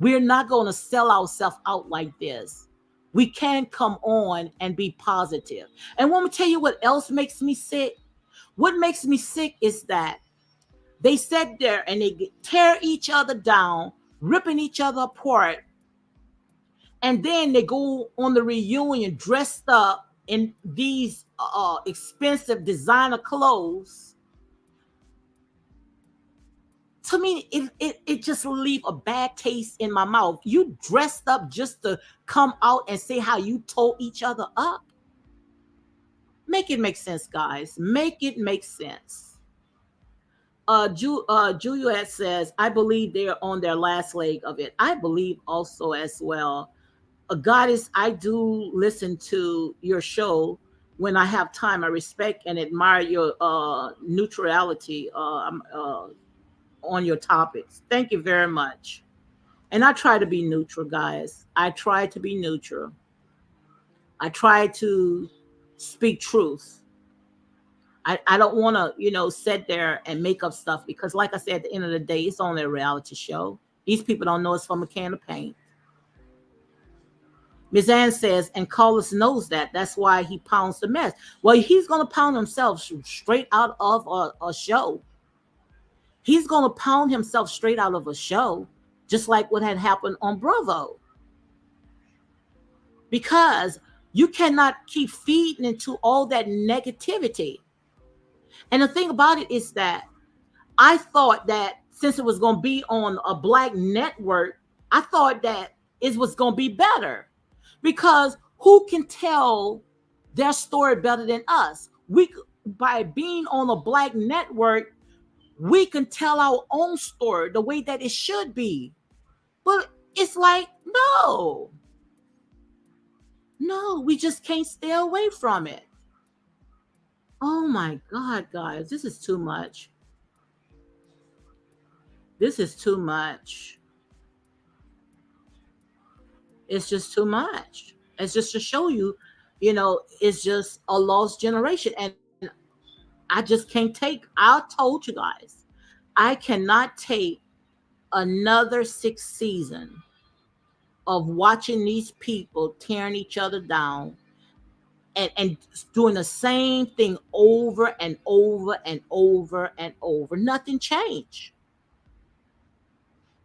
We're not going to sell ourselves out like this. We can come on and be positive. And want me to tell you what else makes me sick? What makes me sick is that they sit there and they tear each other down, ripping each other apart, and then they go on the reunion dressed up in these expensive designer clothes. To me, it just leave a bad taste in my mouth. You dressed up just to come out and say how you tore each other up. Make it make sense, guys. Make it make sense. Juliet says, I believe they're on their last leg of it. I believe also as well. Goddess, I do listen to your show when I have time. I respect and admire your neutrality on your topics. Thank you very much. And I try to be neutral, guys. I try to be neutral. I try to speak truth. I don't want to, sit there and make up stuff because, like I said, at the end of the day, it's only a reality show. These people don't know it's from a can of paint. Ms. Ann says, and Carlos knows that. That's why he pounds the mess. Well, he's going to pound himself straight out of a show. He's going to pound himself straight out of a show, just like what had happened on Bravo. Because you cannot keep feeding into all that negativity. And the thing about it is that I thought that since it was going to be on a black network, I thought that it was going to be better. Because who can tell their story better than us? By being on a black network, we can tell our own story the way that it should be. But it's like, no, we just can't stay away from it. Oh my God, guys, this is too much. This is too much. It's just too much. It's just to show you, it's just a lost generation. And I just can't take, I told you guys, I cannot take another sixth season of watching these people tearing each other down and doing the same thing over and over and over and over. Nothing changed.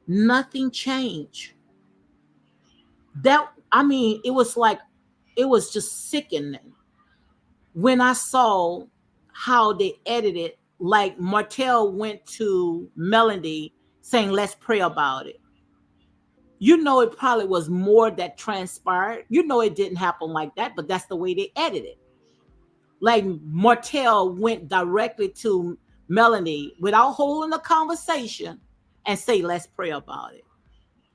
Nothing changed. It was like, it was just sickening when I saw how they edited. Like Martell went to Melody saying, let's pray about it. It probably was more that transpired. It didn't happen like that, but that's the way they edited. Like Martell went directly to Melanie without holding a conversation and say, let's pray about it.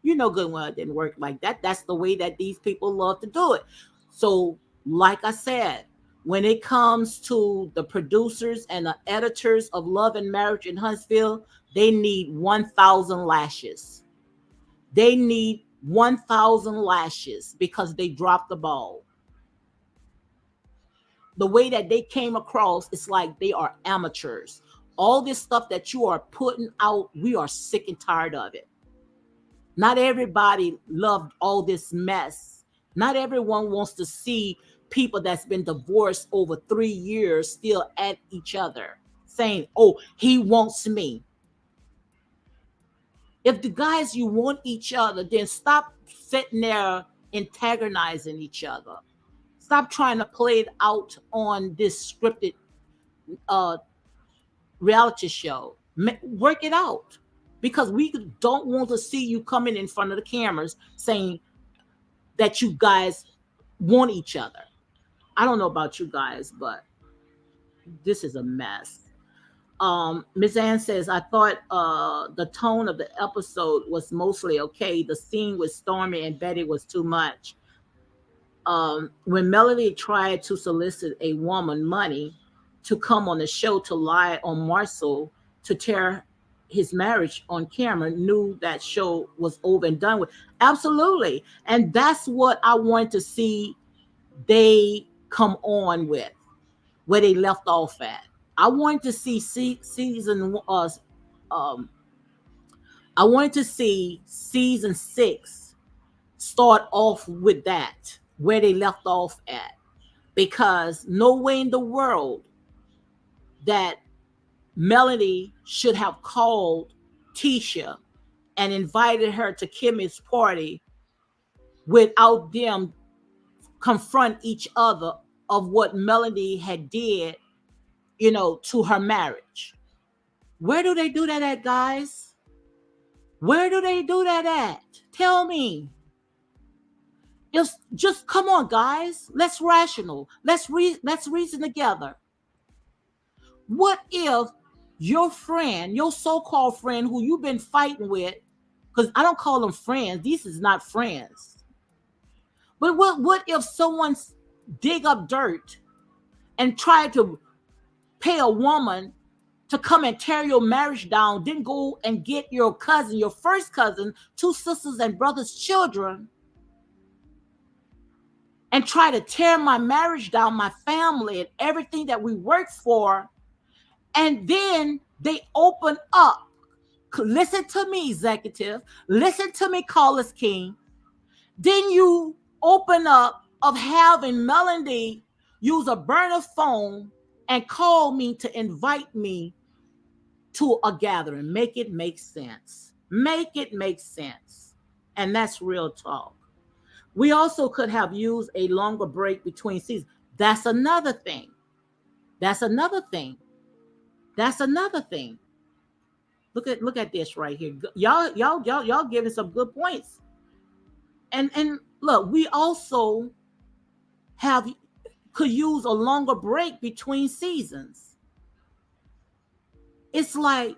Good well it didn't work like that. That's the way that these people love to do it. So, like I said, when it comes to the producers and the editors of Love and Marriage in Huntsville, they need 1,000 lashes. They need 1,000 lashes because they dropped the ball. The way that they came across, it's like they are amateurs. All this stuff that you are putting out, we are sick and tired of it. Not everybody loved all this mess. Not everyone wants to see people that's been divorced over 3 years still at each other saying, oh, he wants me. If the guys, you want each other, then stop sitting there antagonizing each other. Stop trying to play it out on this scripted uh, reality show. Work it out. Because we don't want to see you coming in front of the cameras saying that you guys want each other. I don't know about you guys, but this is a mess. Ms. Ann says, I thought the tone of the episode was mostly okay. The scene with Stormy and Betty was too much. When Melody tried to solicit a woman money to come on the show to lie on Marcel to tear his marriage on camera, knew that show was over and done with. Absolutely. And that's what I wanted to see they come on with, where they left off at. I wanted to see season um I wanted to see season 6 start off with that, where they left off at, because no way in the world that Melody should have called Tisha and invited her to Kimmy's party without them confront each other of what Melody had did, to her marriage. Where do they do that at, guys? Where do they do that at? Tell me. Just come on, guys. Let's rational. Let's reason together. What if your friend, your so-called friend who you've been fighting with, because I don't call them friends, these is not friends. But what if someone dig up dirt and try to pay a woman to come and tear your marriage down, then go and get your cousin, your first cousin, 2 sisters and brothers' children, and try to tear my marriage down, my family, and everything that we worked for. And then they open up. Listen to me, executive. Listen to me, Carlos King. Then you open up of having Melody use a burner phone and call me to invite me to a gathering. Make it make sense. Make it make sense. And that's real talk. We also could have used a longer break between seasons. That's another thing. That's another thing. That's another thing. Look at this right here. Y'all giving some good points. And look, we also could use a longer break between seasons. It's like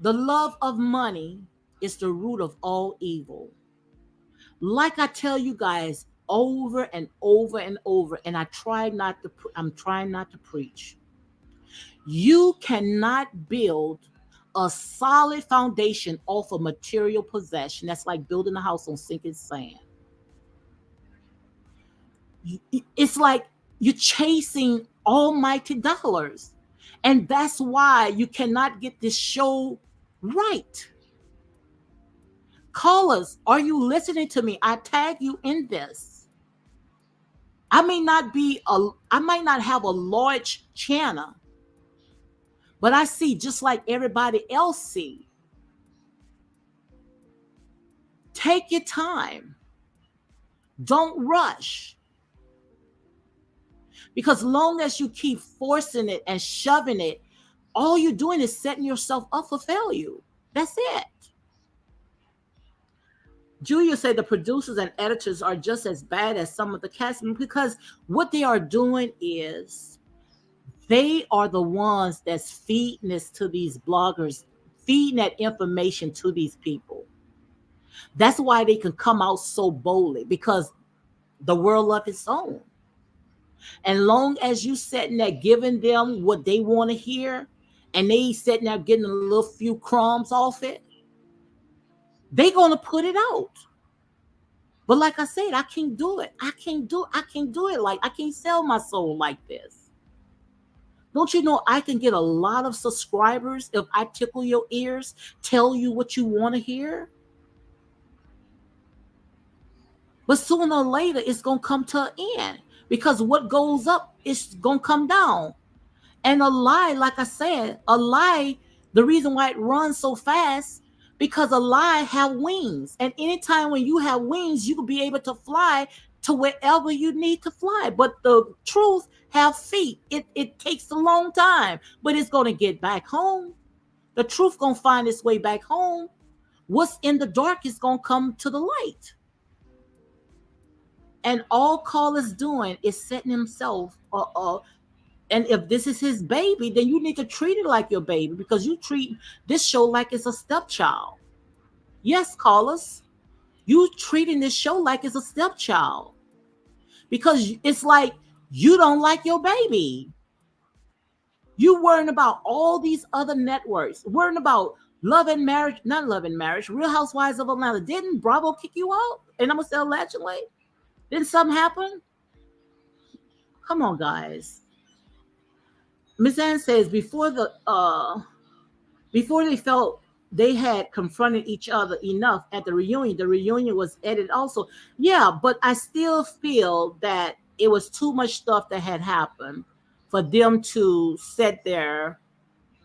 the love of money is the root of all evil. Like I tell you guys over and over and over, and I'm trying not to preach. You cannot build a solid foundation off of material possession. That's like building a house on sinking sand. It's like you're chasing almighty dollars. And that's why you cannot get this show right. Callers, are you listening to me? I tag you in this. I might not have a large channel, but I see just like everybody else see. Take your time. Don't rush. Because long as you keep forcing it and shoving it, all you're doing is setting yourself up for failure. That's it. Julia said the producers and editors are just as bad as some of the cast, because what they are doing is they are the ones that's feeding this to these bloggers, feeding that information to these people. That's why they can come out so boldly, because the world of its own. And long as you sitting there giving them what they want to hear, and they sitting there getting a little few crumbs off it, they gonna put it out. But like I said, I can't do it. I can't do it. Like, I can't sell my soul like this. Don't you know I can get a lot of subscribers if I tickle your ears, tell you what you want to hear? But sooner or later, it's going to come to an end, because what goes up is going to come down. And a lie, like I said, the reason why it runs so fast, because a lie have wings. And anytime when you have wings, you can be able to fly to wherever you need to fly. But the truth have feet. It takes a long time, but it's going to get back home. The truth going to find its way back home. What's in the dark is going to come to the light. And all Carl is doing is setting himself and if this is his baby, then you need to treat it like your baby, because you treat this show like it's a stepchild. Yes, Carlos, you treating this show like it's a stepchild, because it's like you don't like your baby. You worrying about all these other networks, worrying about Love and Marriage, not Love and Marriage, Real Housewives of Atlanta. Didn't Bravo kick you out? And I'm gonna say allegedly. Didn't something happen? Come on, guys. Miss Ann says before they felt they had confronted each other enough at the reunion. The reunion was edited also. Yeah, but I still feel that it was too much stuff that had happened for them to sit there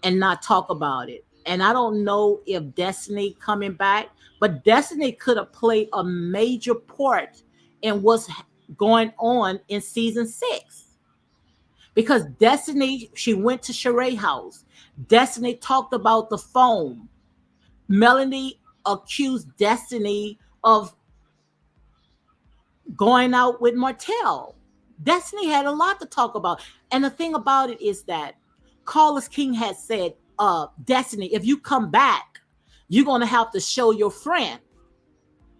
and not talk about it. And I don't know if Destiny coming back, but Destiny could have played a major part in what's going on in season 6. Because Destiny, she went to Sheree house. Destiny talked about the phone. Melanie accused Destiny of going out with Martell. Destiny had a lot to talk about. And the thing about it is that Carlos King had said, Destiny, if you come back, you're going to have to show your friend.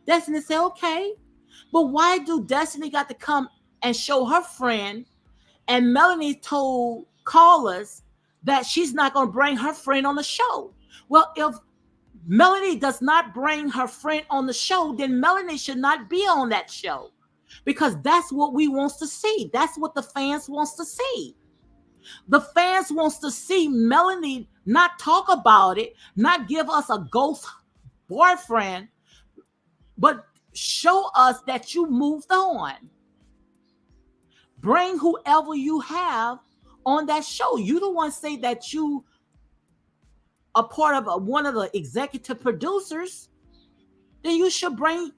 Destiny said, okay. But why do Destiny got to come and show her friend? And Melanie told Carlos that she's not going to bring her friend on the show. Well, if Melanie does not bring her friend on the show, then Melanie should not be on that show, because that's what we wants to see. That's what the fans wants to see. The fans wants to see Melanie not talk about it, not give us a ghost boyfriend, but show us that you moved on. Bring whoever you have on that show. You the one say that you are part of one of the executive producers, then you should bring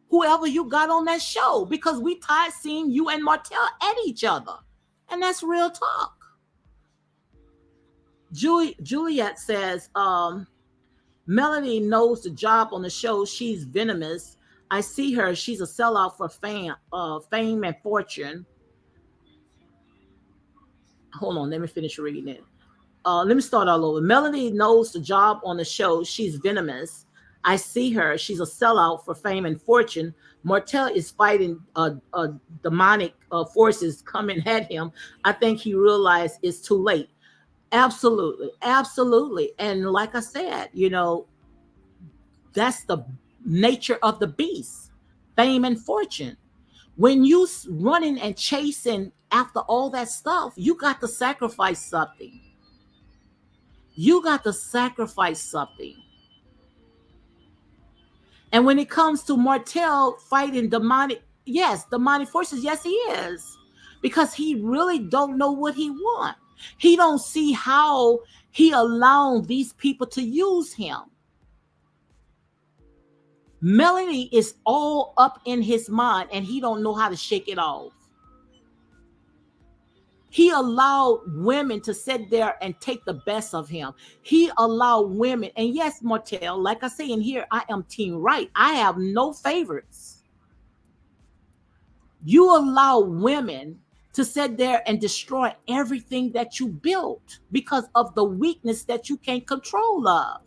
whoever you got on that show, because we tired seeing you and Martell at each other. And that's real talk. Juliet says, Melanie knows the job on the show. She's venomous. I see her. She's a sellout for fame and fortune. Hold on, let me finish reading it. Let me start all over. Melanie knows the job on the show. She's venomous. I see her. She's a sellout for fame and fortune. Martell is fighting demonic forces coming at him. I think he realized it's too late. Absolutely. Absolutely. And like I said, that's the nature of the beast, fame and fortune. When you running and chasing after all that stuff, you got to sacrifice something. You got to sacrifice something. And when it comes to Martell fighting demonic, yes, demonic forces, yes, he is. Because he really don't know what he want. He don't see how he allowed these people to use him. Melanie is all up in his mind and he don't know how to shake it off. He allowed women to sit there and take the best of him. He allowed women, and yes, Martell, like I say in here, I am team right. I have no favorites. You allow women to sit there and destroy everything that you built because of the weakness that you can't control of.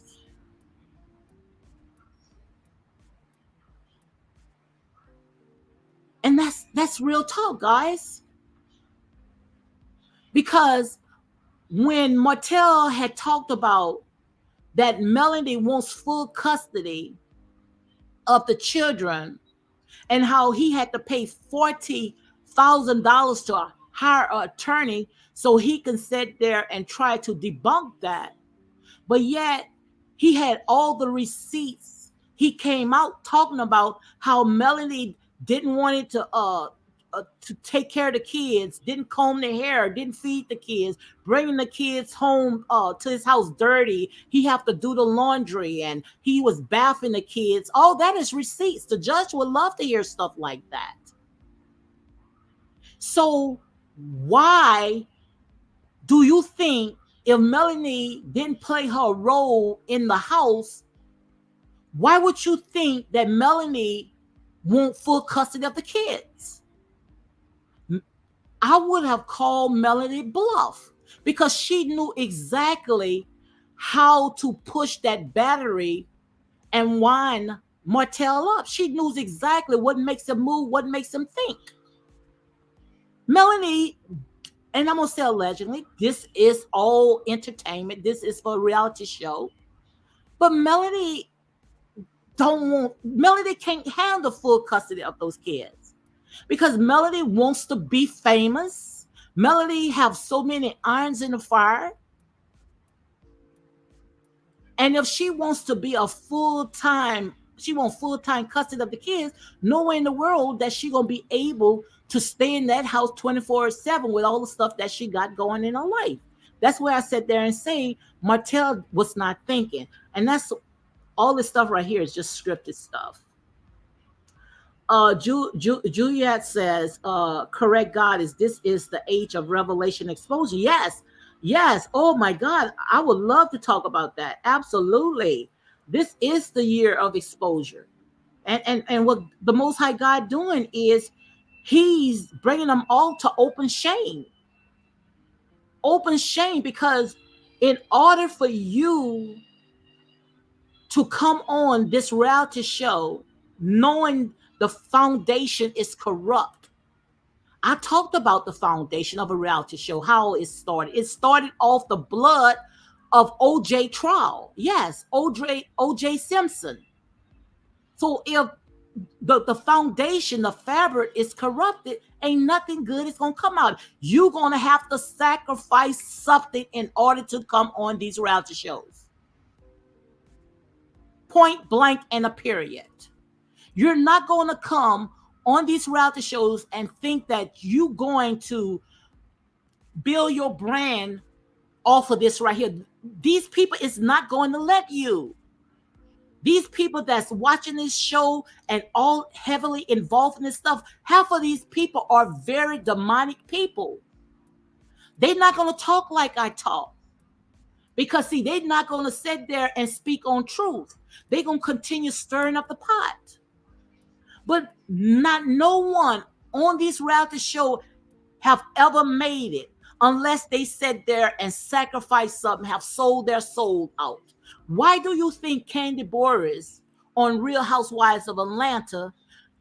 And that's real talk, guys. Because when Martell had talked about that Melanie wants full custody of the children and how he had to pay $40,000 to hire an attorney so he can sit there and try to debunk that. But yet he had all the receipts. He came out talking about how Melanie didn't want it to take care of the kids, didn't comb their hair, didn't feed the kids, bringing the kids home to his house dirty. He have to do the laundry, and he was bathing the kids. All that is receipts. The judge would love to hear stuff like that. So why do you think if Melanie didn't play her role in the house, why would you think that Melanie want full custody of the kids? I would have called Melanie bluff because she knew exactly how to push that battery and wind Martell up. She knew exactly what makes him move, what makes him think. Melanie And I'm gonna say allegedly, this is all entertainment. This is for a reality show. But Melody can't handle full custody of those kids because Melody wants to be famous. Melody have so many irons in the fire. And if she wants to be a she wants full-time custody of the kids, no way in the world that she gonna be able to stay in that house 24/7 with all the stuff that she got going in her life. That's where I sit there and say Martell was not thinking. And that's all this stuff right here is just scripted stuff. Juliet says, correct God, this is the age of revelation exposure. Yes, yes. Oh my God. I would love to talk about that. Absolutely. This is the year of exposure. And what the Most High God doing is he's bringing them all to open shame. Open shame, because in order for you to come on this reality show knowing the foundation is corrupt. I talked about the foundation of a reality show, how it started. It started off the blood of OJ trial. Yes, OJ Simpson. So if the foundation, the fabric is corrupted, ain't nothing good is gonna come out. You're gonna have to sacrifice something in order to come on these reality shows. Point blank and a period. You're not going to come on these reality shows and think that you're going to build your brand off of this right here. These people is not going to let you. These people that's watching this show and all heavily involved in this stuff, half of these people are very demonic people. They're not going to talk like I talk. Because, see, they're not going to sit there and speak on truth. They're going to continue stirring up the pot. But not no one on this reality show have ever made it unless they sat there and sacrificed something, have sold their soul out. Why do you think Candy Boris on Real Housewives of Atlanta,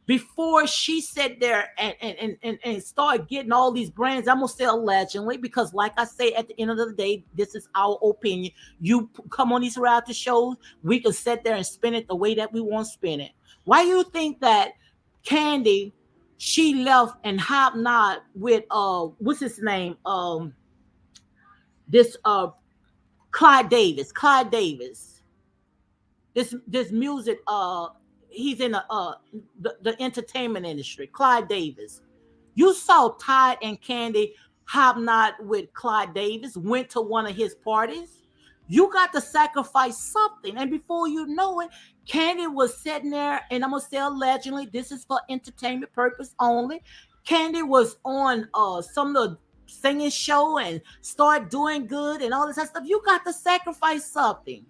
before she sat there and started getting all these brands, I'm gonna say allegedly, because like I say, at the end of the day, this is our opinion. You come on these reality shows, we can sit there and spin it the way that we want to spin it. Why do you think that Candy, she left and hobnobbed with what's his name? This Clyde Davis. Clyde Davis. This music he's in the entertainment industry. Clyde Davis. You saw Todd and Candy hobnobbed with Clyde Davis, went to one of his parties. You got to sacrifice something. And before you know it, Candy was sitting there, and I'm going to say allegedly, this is for entertainment purpose only. Candy was on some of the singing show and start doing good and all this other stuff. You got to sacrifice something.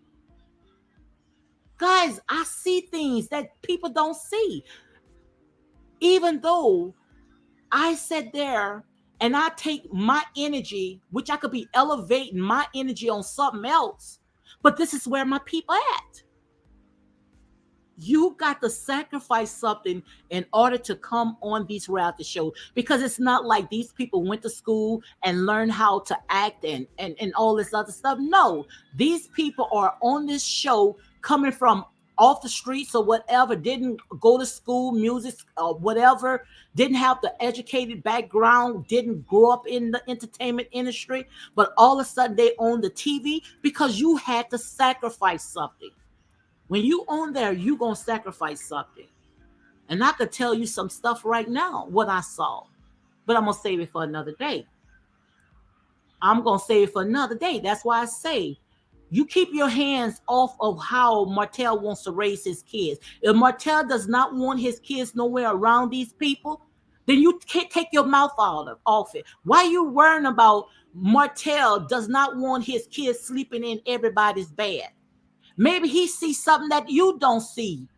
Guys, I see things that people don't see. Even though I sit there and I take my energy, which I could be elevating my energy on something else, but this is where my people at. You got to sacrifice something in order to come on these reality shows, because it's not like these people went to school and learned how to act and all this other stuff. No, these people are on this show coming from off the streets or whatever, didn't go to school, music or whatever, didn't have the educated background, didn't grow up in the entertainment industry, but all of a sudden they own the TV because you had to sacrifice something. When you own there, you going to sacrifice something. And I could tell you some stuff right now, what I saw. But I'm going to save it for another day. I'm going to save it for another day. That's why I say, you keep your hands off of how Martell wants to raise his kids. If Martell does not want his kids nowhere around these people, then you can't take your mouth off it. Why are you worrying about Martell does not want his kids sleeping in everybody's bed? Maybe he sees something that you don't see.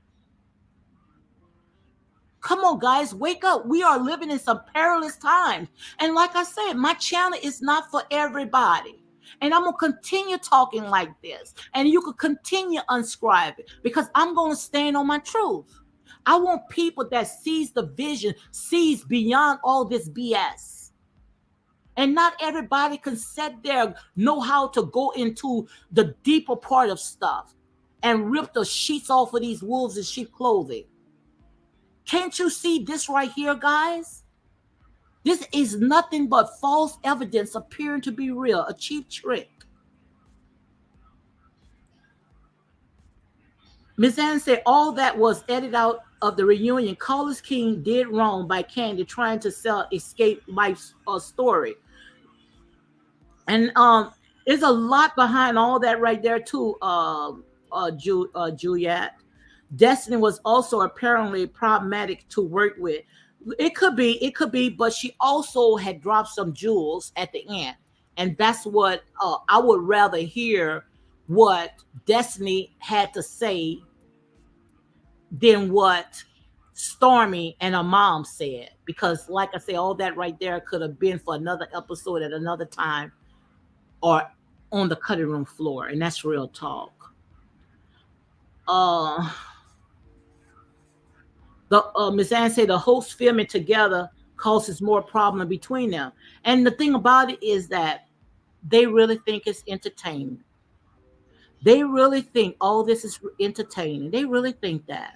Come on, guys, wake up. We are living in some perilous times. And like I said, my channel is not for everybody. And I'm going to continue talking like this. And you can continue unscribing, because I'm going to stand on my truth. I want people that sees the vision, sees beyond all this BS. And not everybody can sit there, know how to go into the deeper part of stuff and rip the sheets off of these wolves in sheep clothing. Can't you see this right here, guys? This is nothing but false evidence appearing to be real, a cheap trick. Miss Ann said all that was edited out of the reunion. Carlos King did wrong by Candy trying to sell escape life story. And there's a lot behind all that right there too, Juliet. Destiny was also apparently problematic to work with. It could be, but she also had dropped some jewels at the end, and that's what I would rather hear what Destiny had to say than what Stormy and her mom said. Because, like I say, all that right there could have been for another episode at another time or on the cutting room floor, and that's real talk. Uh, the Miss Ann said the hosts filming together causes more problem between them, and the thing about it is that they really think it's entertainment. They really think all this is entertaining. They really think that.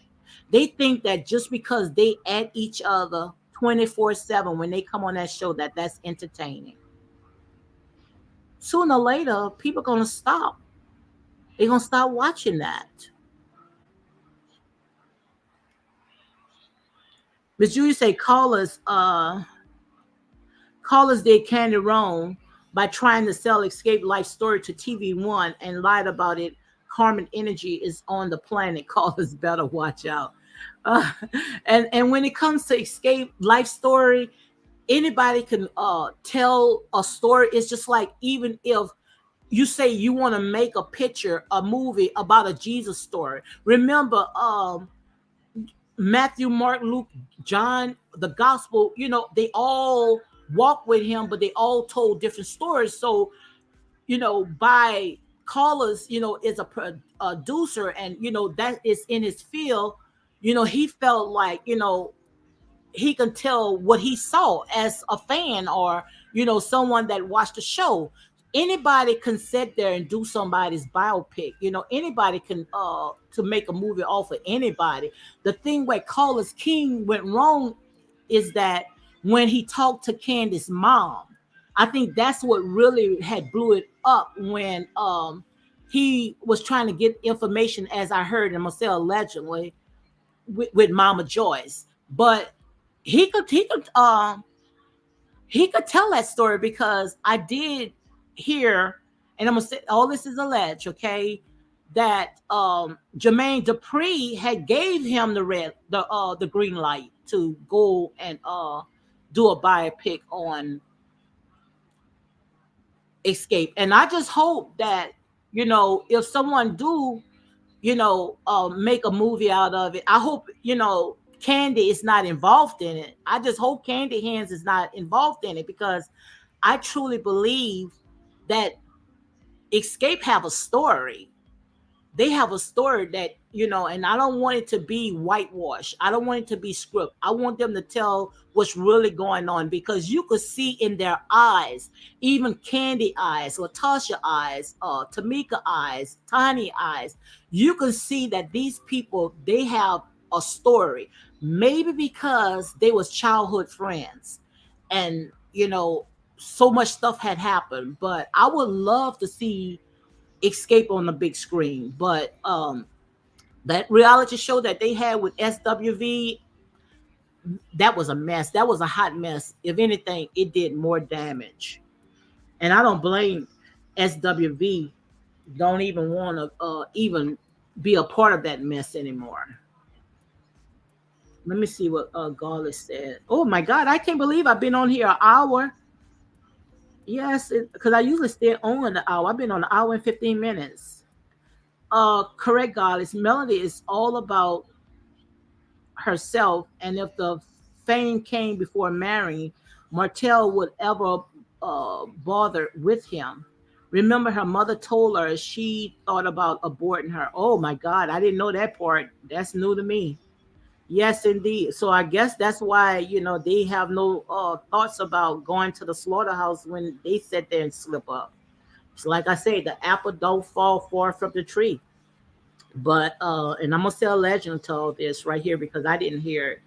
They think that just because they at each other 24/7 when they come on that show that that's entertaining. Sooner or later, people are gonna stop. They're gonna stop watching that. Miss Julie say callers did Candy wrong by trying to sell Escape Life Story to TV1 and lied about it. Carmen Energy is on the planet. Callers better watch out. Uh, and when it comes to Escape Life Story, anybody can tell a story. It's just like even if you say you want to make a picture, a movie about a Jesus story. Remember, Matthew, Mark, Luke, John, the gospel, they all walked with him, but they all told different stories. So, by Callers, is a producer and, that is in his field, he felt like, he can tell what he saw as a fan or someone that watched the show. Anybody can sit there and do somebody's biopic. Anybody can to make a movie off of anybody. The thing where Carlos King went wrong is that when he talked to Candy's mom, I think that's what really had blew it up when he was trying to get information, as I heard him say allegedly, with Mama Joyce. But he could he could he could tell that story because I did hear, and I'm gonna say all this is alleged, okay, that Jermaine Dupri had gave him the green light to go and do a biopic on Escape. And I just hope that if someone do make a movie out of it. I hope Candy is not involved in it. I just hope Candy Hands is not involved in it because I truly believe that Escape have a story. They have a story that and I don't want it to be whitewash. I don't want it to be script. I want them to tell what's really going on because you could see in their eyes, even Candy eyes, Latasha eyes, Tamika eyes, Tiny eyes. You can see that these people, they have a story. Maybe because they was childhood friends, and so much stuff had happened. But I would love to see Escape on the big screen. But that reality show that they had with SWV, that was a mess. That was a hot mess. If anything, it did more damage. And I don't blame SWV. Don't even want to even be a part of that mess anymore. Let me see what Garlic said. Oh my God, I can't believe I've been on here an hour. Yes, because I usually stay on an hour. I've been on an hour and 15 minutes. Correct, Garlic. Melody is all about herself, and if the fame came before marrying, Martell would ever bother with him. Remember, her mother told her she thought about aborting her. Oh my God, I didn't know that part. That's new to me. Yes, indeed. So I guess that's why, they have no thoughts about going to the slaughterhouse when they sit there and slip up. So like I say, the apple don't fall far from the tree. But and I'm gonna say a legend to all this right here because I didn't hear it.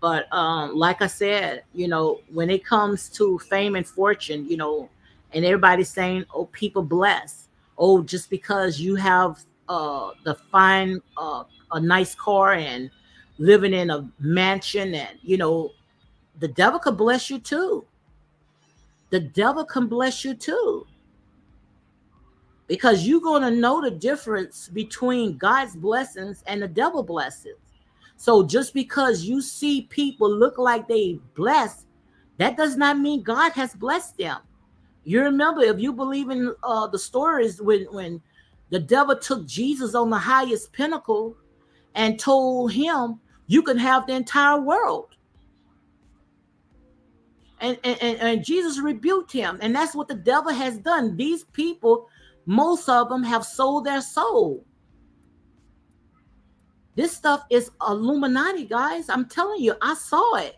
But like I said, when it comes to fame and fortune, and everybody's saying, "Oh, people bless." Oh, just because you have the fine, a nice car and living in a mansion, and the devil could bless you too. The devil can bless you too because you're going to know the difference between God's blessings and the devil blessings. So just because you see people look like they blessed, that does not mean God has blessed them. You remember, if you believe in the stories when the devil took Jesus on the highest pinnacle and told him, "You can have the entire world," and Jesus rebuked him, and that's what the devil has done. These people, most of them, have sold their soul. This stuff is Illuminati, guys. I'm telling you, I saw it.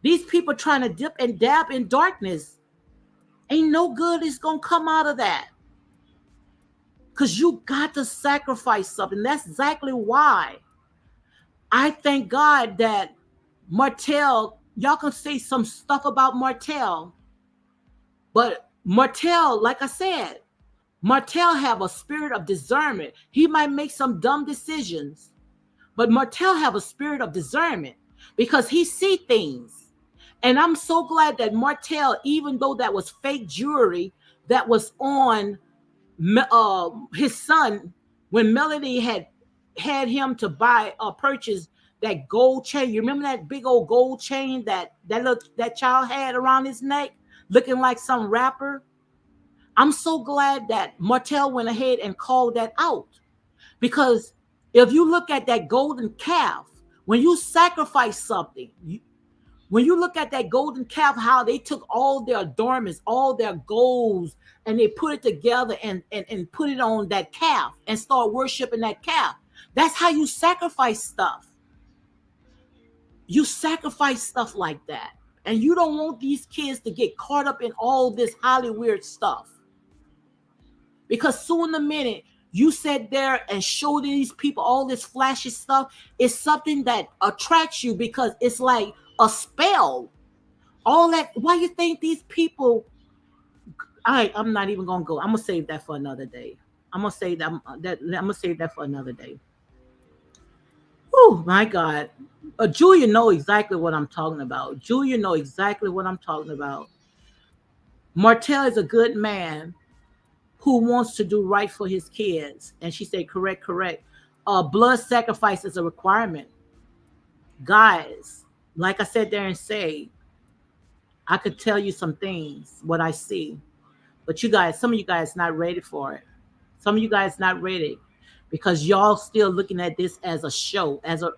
These people trying to dip and dab in darkness. Ain't no good is gonna come out of that. Because you got to sacrifice something. That's exactly why I thank God that Martell, y'all can say some stuff about Martell, but Martell, like I said, Martell have a spirit of discernment. He might make some dumb decisions, but Martell have a spirit of discernment because he see things. And I'm so glad that Martell, even though that was fake jewelry that was on his son, when Melody had him to buy purchase that gold chain. You remember that big old gold chain that child had around his neck, looking like some rapper. I'm so glad that Martell went ahead and called that out because if you look at that golden calf, when you sacrifice something, when you look at that golden calf, how they took all their adornments, all their golds, and they put it together and put it on that calf and start worshiping that calf. That's how you sacrifice stuff. You sacrifice stuff like that. And you don't want these kids to get caught up in all this Hollywood stuff. Because soon the minute you sit there and show these people all this flashy stuff, it's something that attracts you because it's like a spell. All that, why you think these people, I'm not even gonna go. I'm gonna save that for another day. I'm gonna save that for another day. Oh my God. Julia know exactly what I'm talking about. Julia know exactly what I'm talking about. Martell is a good man who wants to do right for his kids. And she said, correct, correct. Blood sacrifice is a requirement. Guys, like I said there and say, I could tell you some things, what I see. But you guys, some of you guys not ready for it. Some of you guys not ready because y'all still looking at this as a show, as a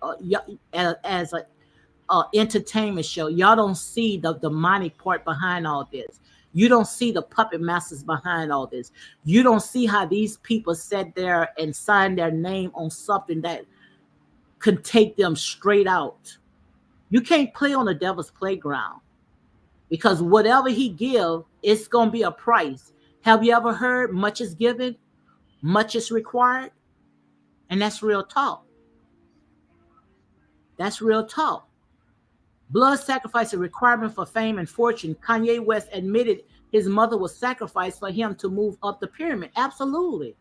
entertainment show. Y'all don't see the demonic part behind all this. You don't see the puppet masters behind all this. You don't see how these people sat there and signed their name on something that could take them straight out. You can't play on the devil's playground because whatever he give, it's gonna be a price. Have you ever heard much is given, much is required? And that's real talk. That's real talk. Blood sacrifice a requirement for fame and fortune. Kanye West admitted his mother was sacrificed for him to move up the pyramid. Absolutely.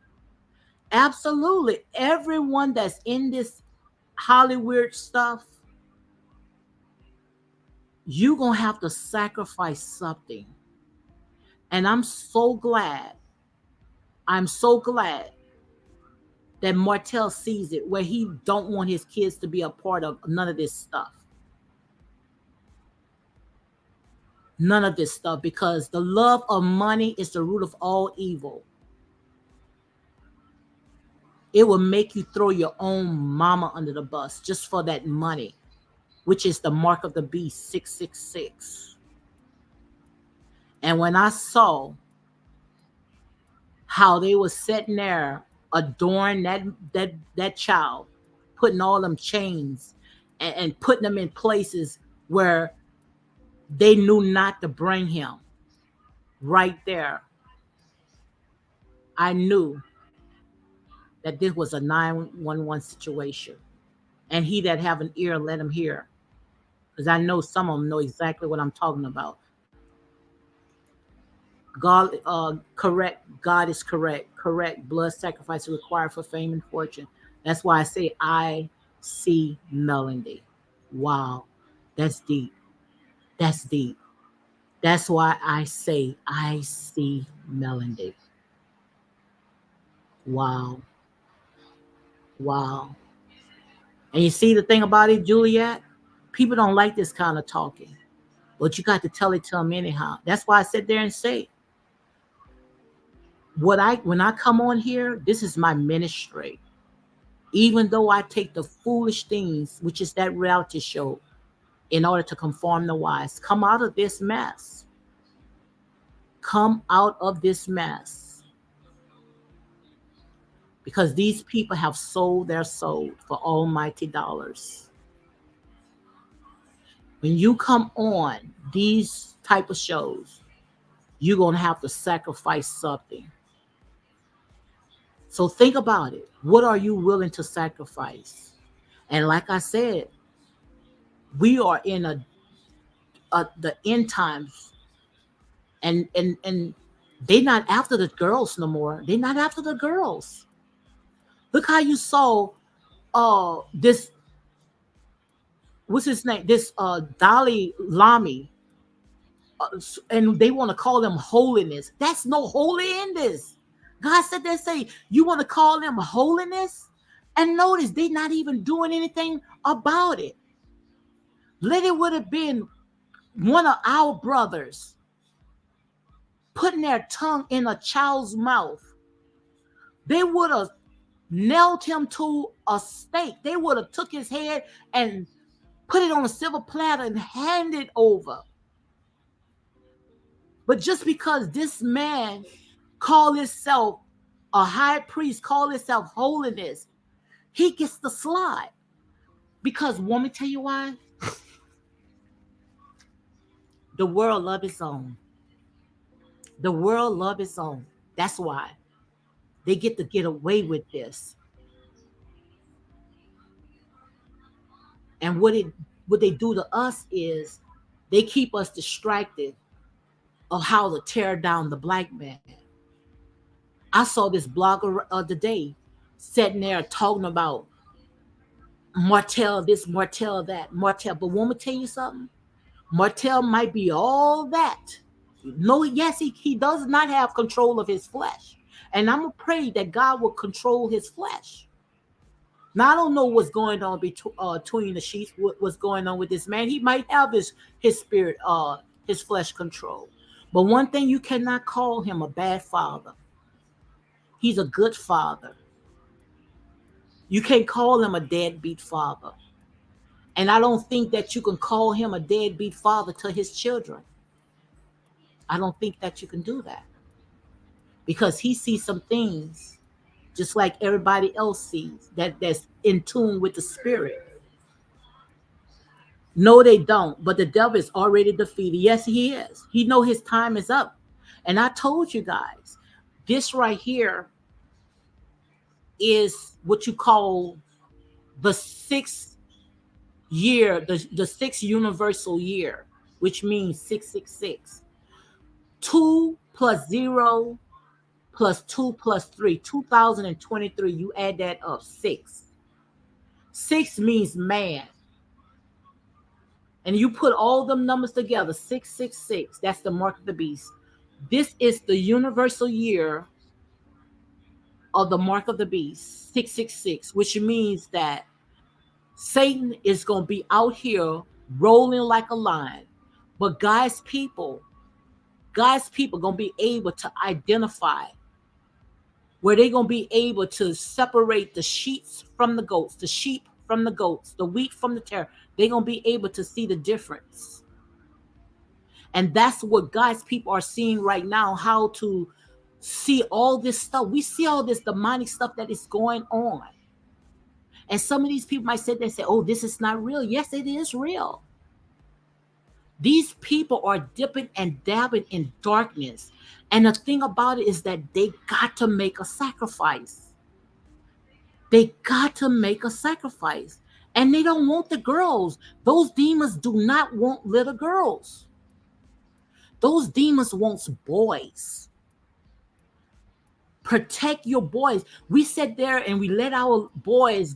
Absolutely. Everyone that's in this Hollywood stuff, you're going to have to sacrifice something. And I'm so glad that Martell sees it where he don't want his kids to be a part of none of this stuff. None of this stuff because the love of money is the root of all evil. It will make you throw your own mama under the bus just for that money, which is the mark of the beast 666. And when I saw how they were sitting there adoring that child, putting all them chains and putting them in places where they knew not to bring him. Right there, I knew that this was a 911 situation. And he that have an ear, let him hear. Because I know some of them know exactly what I'm talking about. God, correct. God is correct. Correct. Blood sacrifice required for fame and fortune. That's why I say I see melody. Wow, that's deep. That's deep. That's why I say I see melody. Wow, wow. And you see the thing about it, Juliet, people don't like this kind of talking, but you got to tell it to them anyhow. That's why I sit there and say, what I when I come on here, this is my ministry. Even though I take the foolish things, which is that reality show, in order to conform the wise, come out of this mess. Come out of this mess. Because these people have sold their soul for almighty dollars. When you come on these type of shows, you're going to have to sacrifice something. So think about it. What are you willing to sacrifice? And like I said, we are in the end times, and they're not after the girls no more. They're not after the girls. Look how you saw this, what's his name? This Dalai Lami, and they want to call them holiness. That's no holy in this. God said they say you want to call them holiness, and notice they're not even doing anything about it. Let it would have been one of our brothers putting their tongue in a child's mouth. They would have nailed him to a stake. They would have took his head and put it on a silver platter and handed it over. But just because this man called himself a high priest, called himself holiness, he gets the slide. Because want me to tell you why? The world love its own. The world love its own. That's why they get to get away with this. And what they do to us is they keep us distracted of how to tear down the black man. I saw this blogger of the day sitting there talking about Martell this, Martell that, Martell. But want me to tell you something? Martell might be all that. No, yes, he does not have control of his flesh. And I'm going to pray that God will control his flesh. Now, I don't know what's going on between the sheets, what's going on with this man. He might have his spirit, his flesh control. But one thing, you cannot call him a bad father. He's a good father. You can't call him a deadbeat father. And I don't think that you can call him a deadbeat father to his children. I don't think that you can do that. Because he sees some things just like everybody else sees that's in tune with the spirit. No, they don't. But the devil is already defeated. Yes, he is. He know his time is up. And I told you guys, this right here is what you call the sixth year, the sixth universal year, which means 666. 2 plus 0 plus 2 plus 3, 2023. You add that up, 6. 6 means man. And you put all them numbers together, 666. That's the mark of the beast. This is the universal year of the mark of the beast, 666, which means that Satan is going to be out here rolling like a lion. But God's people going to be able to identify where they're going to be able to separate the sheep from the goats, the sheep from the goats, the wheat from the tare. They're going to be able to see the difference. And that's what God's people are seeing right now, how to see all this stuff. We see all this demonic stuff that is going on. And some of these people might sit there and say, oh, this is not real. Yes, it is real. These people are dipping and dabbing in darkness. And the thing about it is that they got to make a sacrifice. They got to make a sacrifice. And they don't want the girls. Those demons do not want little girls. Those demons want boys. Protect your boys. We sit there and we let our boys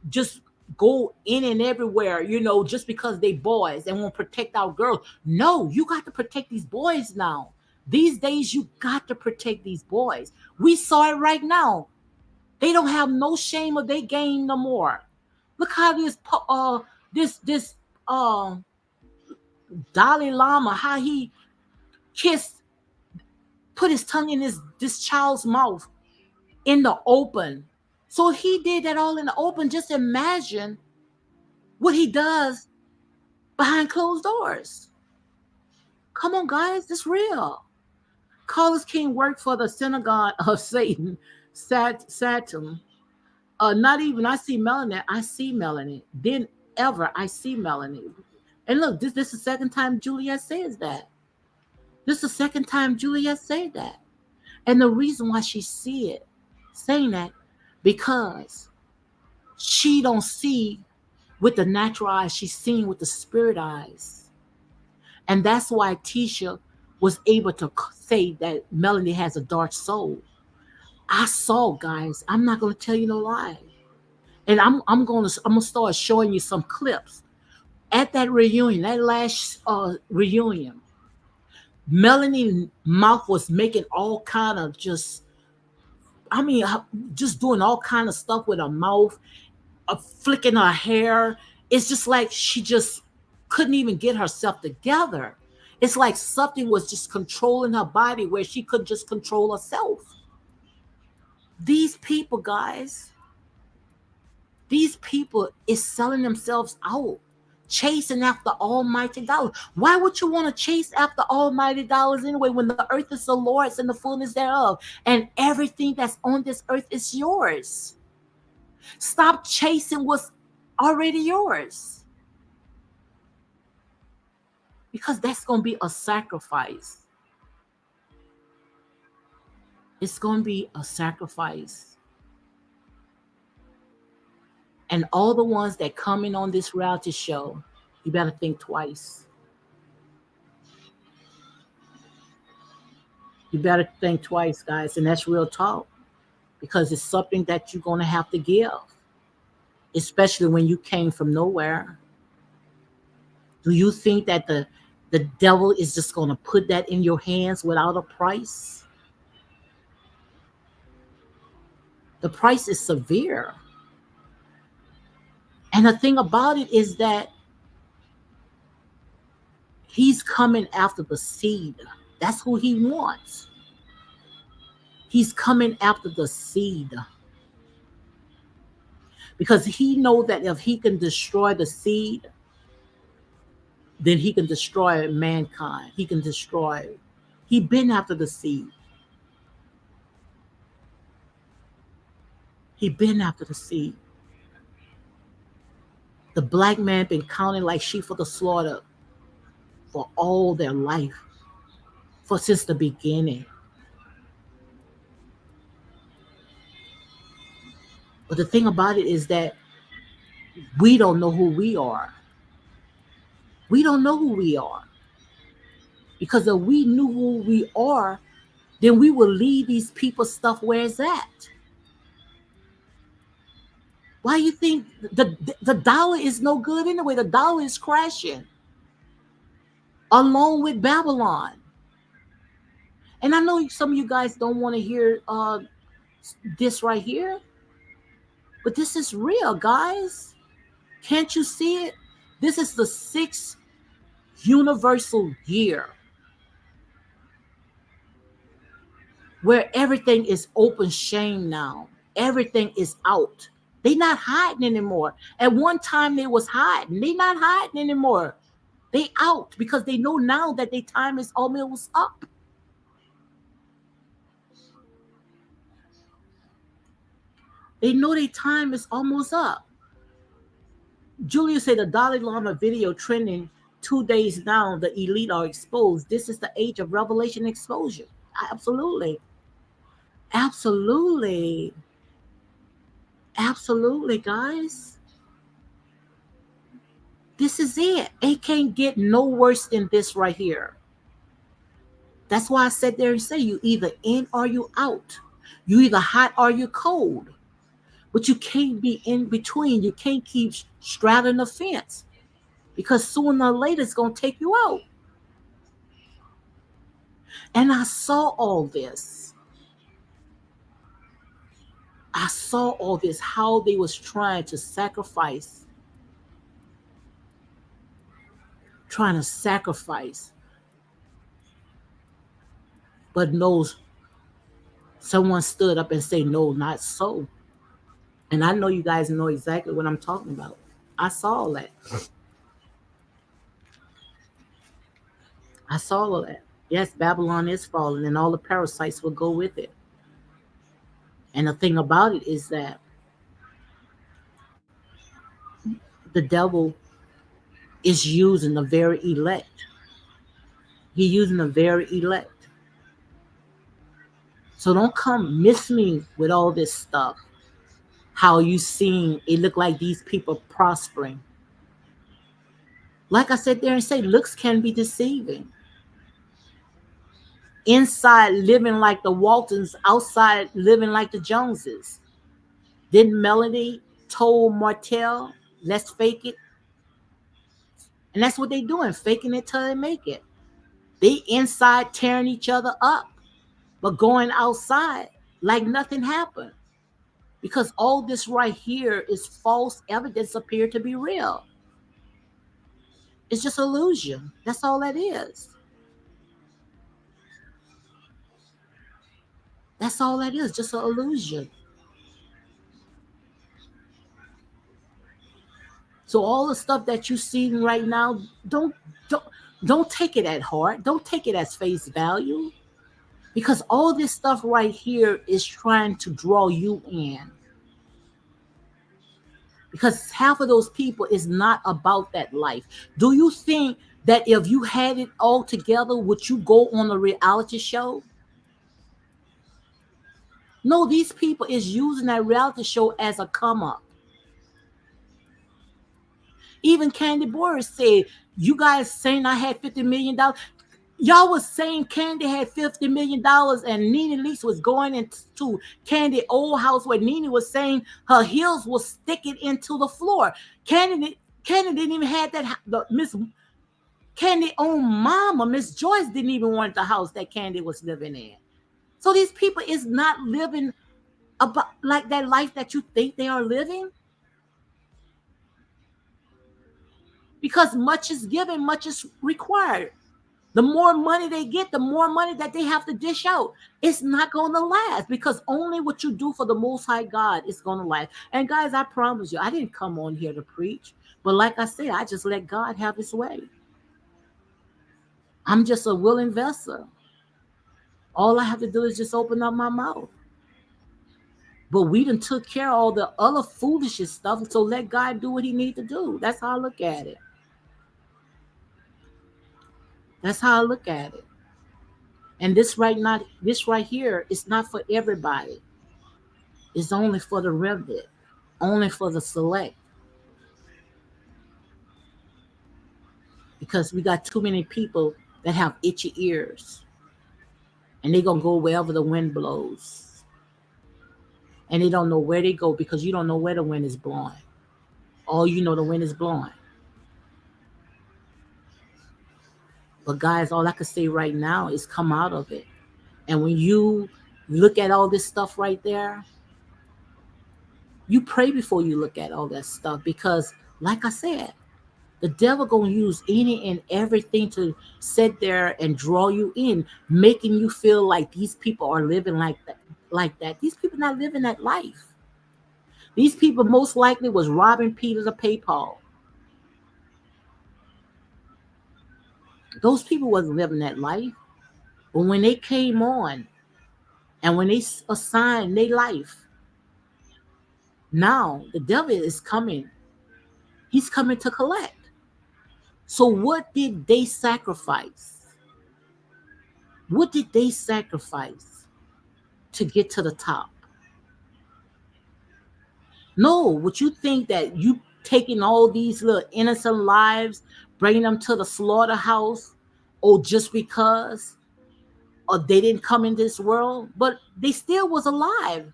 just go in and everywhere, just because they boys and won't protect our girls. No, you got to protect these boys now. These days, you got to protect these boys. We saw it right now. They don't have no shame of their game no more. Look how this uh Dalai Lama, how he kissed, put his tongue in this child's mouth in the open. So he did that all in the open. Just imagine what he does behind closed doors. Come on, guys, it's real. Carlos King worked for the synagogue of Satan, Saturn. Not even I see Melanie. I see Melanie. Then ever I see Melanie. And look, this is the second time Juliet says that. This is the second time Juliet said that. And the reason why she see it, saying that, because she don't see with the natural eyes, she's seeing with the spirit eyes. And that's why Tisha was able to say that Melanie has a dark soul. I saw, guys. I'm not gonna tell you no lie. And I'm gonna start showing you some clips at that reunion, that last reunion. Melanie's mouth was making all kind of just doing all kind of stuff with her mouth, flicking her hair. It's just like she just couldn't even get herself together. It's like something was just controlling her body where she couldn't just control herself. These people, guys, these people is selling themselves out, chasing after almighty dollars. Why would you want to chase after almighty dollars anyway when the earth is the Lord's and the fullness thereof, and everything that's on this earth is yours? Stop chasing what's already yours, because that's going to be a sacrifice. It's going to be a sacrifice. And all the ones that come in on this reality show, you better think twice. You better think twice, guys. And that's real talk, because it's something that you're going to have to give, especially when you came from nowhere. Do you think that the devil is just going to put that in your hands without a price? The price is severe. And the thing about it is that he's coming after the seed. That's who he wants. He's coming after the seed, because he knows that if he can destroy the seed, then he can destroy mankind. He can destroy. He been after the seed. He been after the seed. The black man been counting like sheep for the slaughter for all their life, for since the beginning. But the thing about it is that we don't know who we are. We don't know who we are. Because if we knew who we are, then we will leave these people stuff where it's at. Why you think the dollar is no good anyway? The dollar is crashing along with Babylon. And I know some of you guys don't want to hear this right here, but this is real, guys. Can't you see it? This is the sixth universal year where everything is open shame now. Everything is out. They not hiding anymore. At one time they was hiding. They not hiding anymore. They out because they know now that their time is almost up. They know their time is almost up. Julia said the Dalai Lama video trending 2 days now. The elite are exposed. This is the age of revelation exposure. Absolutely. Absolutely. Absolutely, guys. This is it. It can't get no worse than this right here. That's why I sat there and say you either in or you out. You either hot or you cold. But you can't be in between. You can't keep straddling the fence because sooner or later it's going to take you out. And I saw all this. I saw all this, how they was trying to sacrifice, but no, someone stood up and say, no, not so. And I know you guys know exactly what I'm talking about. I saw all that. I saw all that. Yes, Babylon is falling and all the parasites will go with it. And the thing about it is that the devil is using the very elect. He's using the very elect. So don't come miss me with all this stuff. How you seeing it look like these people prospering. Like I said there and say, looks can be deceiving. Inside living like the Waltons, outside living like the Joneses. Didn't Melody told Martell, let's fake it? And that's what they doing, faking it till they make it. They inside tearing each other up, but going outside like nothing happened. Because all this right here is false evidence appear to be real. It's just illusion. That's all that is. That's all that is, just an illusion. So all the stuff that you see right now, don't don't take it at heart. Don't take it as face value. Because all this stuff right here is trying to draw you in. Because half of those people is not about that life. Do you think that if you had it all together, would you go on a reality show? No, these people is using that reality show as a come up. Even Candy Boris said, you guys saying I had $50 million. Y'all was saying Candy had $50 million and Nene Leakes was going into Candy old house where Nene was saying her heels was sticking into the floor. Candy didn't even have that. The Miss Candy own mama, Miss Joyce, didn't even want the house that Candy was living in. So these people is not living about like that life that you think they are living. Because much is given, much is required. The more money they get, the more money that they have to dish out. It's not going to last because only what you do for the Most High God is going to last. And guys, I promise you, I didn't come on here to preach. But like I said, I just let God have his way. I'm just a willing vessel. All I have to do is just open up my mouth. But we done took care of all the other foolish stuff. So let God do what he need to do. That's how I look at it. That's how I look at it. And this right here is not for everybody. It's only for the remnant, only for the select. Because we got too many people that have itchy ears. And they're gonna go wherever the wind blows. And they don't know where they go because you don't know where the wind is blowing. All you know the wind is blowing. But guys, all I can say right now is come out of it. And when you look at all this stuff right there, you pray before you look at all that stuff because, like I said, the devil gonna use any and everything to sit there and draw you in, making you feel like these people are living like that. Like that, these people not living that life. These people most likely was robbing Peter to pay Paul. Those people wasn't living that life. But when they came on, and when they assigned their life, now the devil is coming He's coming to collect. So what did they sacrifice? What did they sacrifice to get to the top? No, would you think that you taking all these little innocent lives, bringing them to the slaughterhouse, or just because or they didn't come in this world, but they still was alive.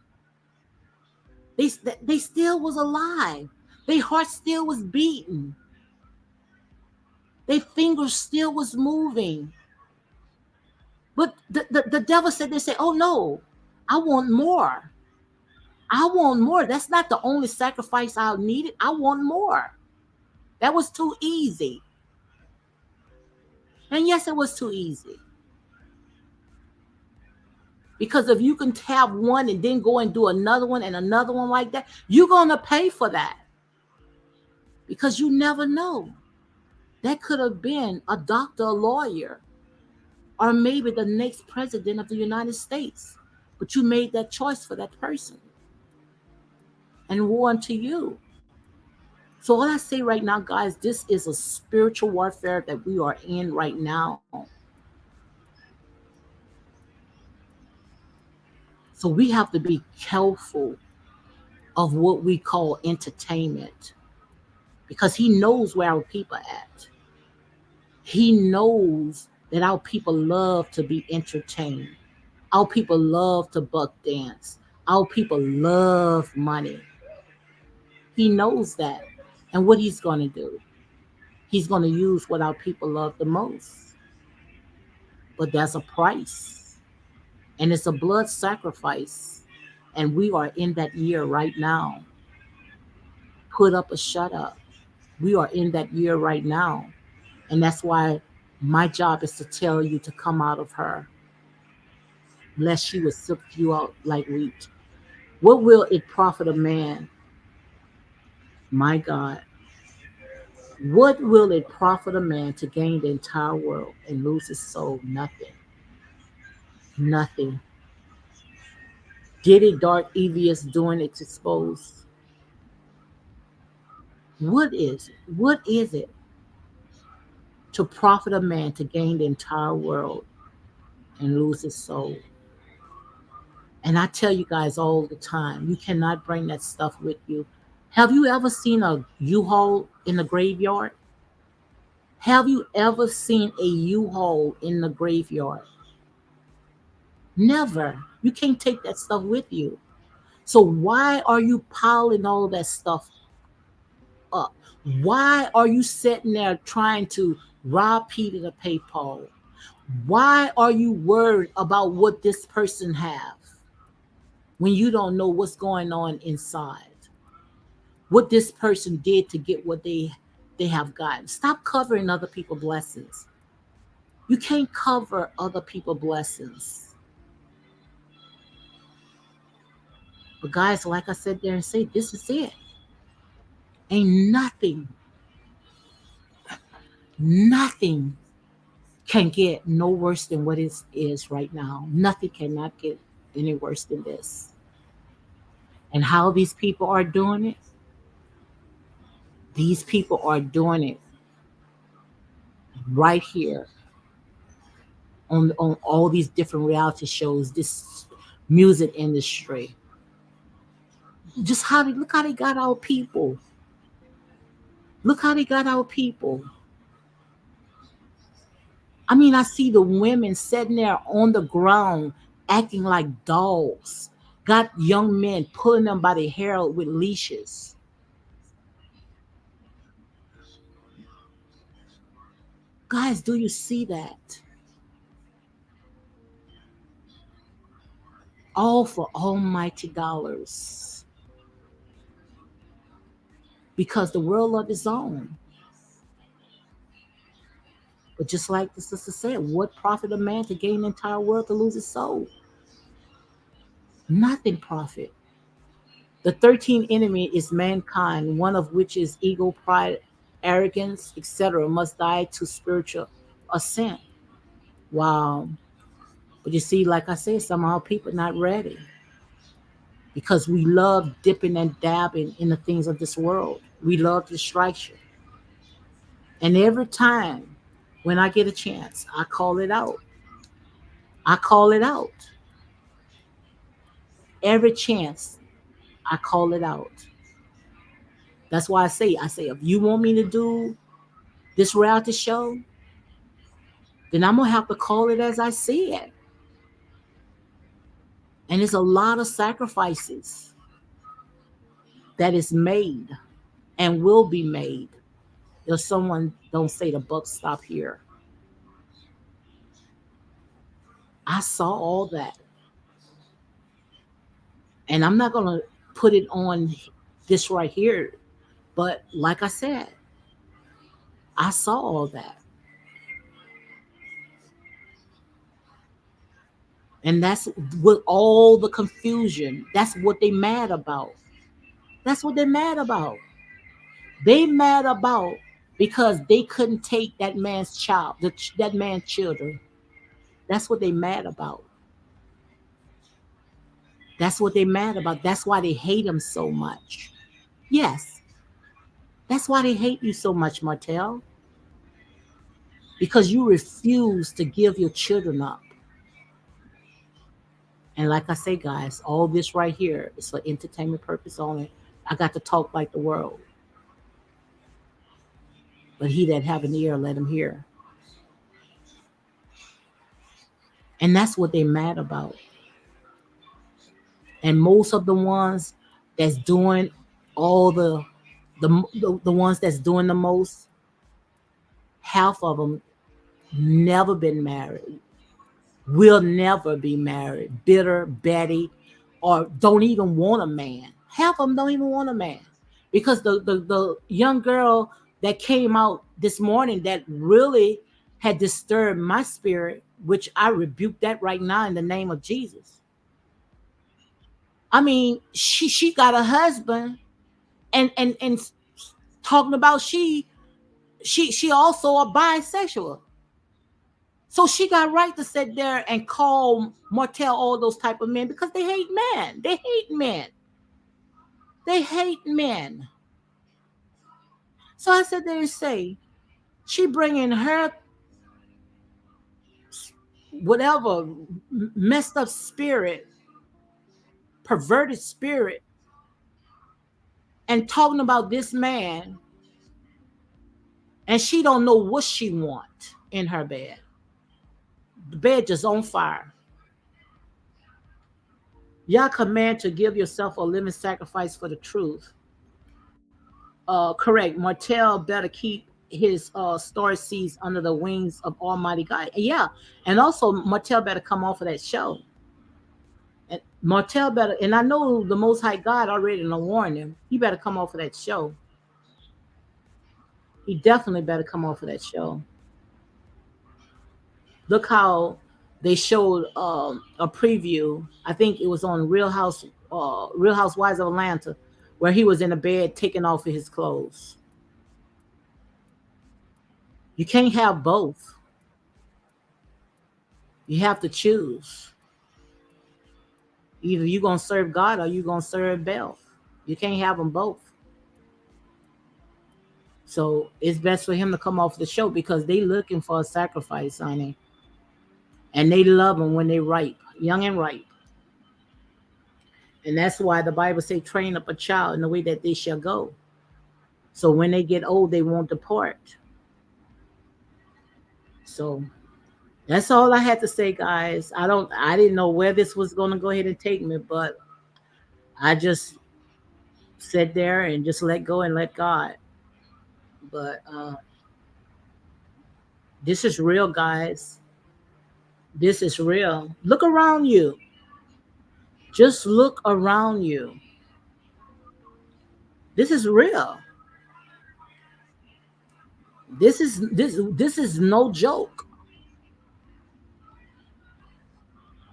They they still was alive. Their heart still was beating. Their fingers still was moving. But the devil said, they say, oh no, I want more. I want more. That's not the only sacrifice I needed. I want more. That was too easy. And yes, it was too easy. Because if you can have one and then go and do another one and another one like that, you're going to pay for that. Because you never know. That could have been a doctor, a lawyer, or maybe the next president of the United States. But you made that choice for that person. And woe unto you. So all I say right now, guys, this is a spiritual warfare that we are in right now. So we have to be careful of what we call entertainment because he knows where our people at. He knows that our people love to be entertained. Our people love to buck dance. Our people love money. He knows that. And what he's going to do, he's going to use what our people love the most. But there's a price, and it's a blood sacrifice. And we are in that year right now. Put up or shut up. We are in that year right now. And that's why my job is to tell you to come out of her, lest she will sift you out like wheat. What will it profit a man? My God. What will it profit a man to gain the entire world and lose his soul? Nothing. Nothing. Did it dark envious doing it to expose? What is it? What is it to profit a man to gain the entire world and lose his soul? And I tell you guys all the time, you cannot bring that stuff with you. Have you ever seen a U-Haul in the graveyard? Have you ever seen a U-Haul in the graveyard? Never. You can't take that stuff with you. So why are you piling all that stuff up? Why are you sitting there trying to rob Peter to pay Paul? Why are you worried about what this person have when you don't know what's going on inside? What this person did to get what they have gotten. Stop covering other people's blessings. You can't cover other people's blessings. But guys, like I said there and say, this is it. Ain't nothing can get no worse than what it is right now. Nothing cannot get any worse than this. And how these people are doing it, these people are doing it right here on all these different reality shows, this music industry. Just look how they got our people. Look how they got our people. I mean, I see the women sitting there on the ground acting like dogs. Got young men pulling them by the hair with leashes. Guys, do you see that? All for almighty dollars. Because the world of its own. But just like the sister said, what profit a man to gain the entire world to lose his soul? Nothing profit. The 13th enemy is mankind, one of which is ego, pride, arrogance, etc., must die to spiritual ascent. Wow. But you see, like I said, somehow people not ready because we love dipping and dabbing in the things of this world. We love distraction. And every time when I get a chance, I call it out. I call it out. Every chance, I call it out. That's why I say, if you want me to do this reality show, then I'm gonna have to call it as I see it. And it's a lot of sacrifices that is made and will be made if someone don't say the buck stop here. I saw all that. And I'm not gonna put it on this right here. But like I said, I saw all that. And that's with all the confusion. That's what they mad about. That's what they're mad about. They mad about because they couldn't take that man's child, that man's children. That's what they mad about. That's what they mad about. That's why they hate him so much. Yes, that's why they hate you so much, Martell. Because you refuse to give your children up. And like I say, guys, all this right here is for entertainment purpose only. I got to talk like the world. But he that have an ear, let him hear. And that's what they mad about. And most of the ones that's doing all the ones that's doing the most, half of them never been married, will never be married, bitter, Betty, or don't even want a man. Half of them don't even want a man. Because the young girl that came out this morning that really had disturbed my spirit, which I rebuke that right now in the name of Jesus. I mean, she got a husband and talking about she also a bisexual. So she got right to sit there and call Martell all those type of men because they hate men. They hate men. They hate men. So I said there and say, she bringing her whatever messed up spirit, perverted spirit, and talking about this man, and she don't know what she want in her bed. The bed just on fire. Y'all command to give yourself a living sacrifice for the truth. Correct. Martell better keep his star seeds under the wings of Almighty God. Yeah, and also Martell better come off of that show. And Martell better, and I know the Most High God already warned him. He better come off of that show. He definitely better come off of that show. Look how they showed a preview. I think it was on Real Housewives of Atlanta, where he was in a bed taking off of his clothes. You can't have both. You have to choose. Either you're gonna serve God or you're gonna serve Bel. You can't have them both. So it's best for him to come off the show because they looking for a sacrifice, honey. And they love them when they ripe, young and ripe. And that's why the Bible say train up a child in the way that they shall go. So when they get old, they won't depart. So that's all I had to say, guys. I didn't know where this was gonna go ahead and take me, but I just sit there and just let go and let God. But this is real, guys. This is real. Look around you. Just look around you. This is real. This is no joke.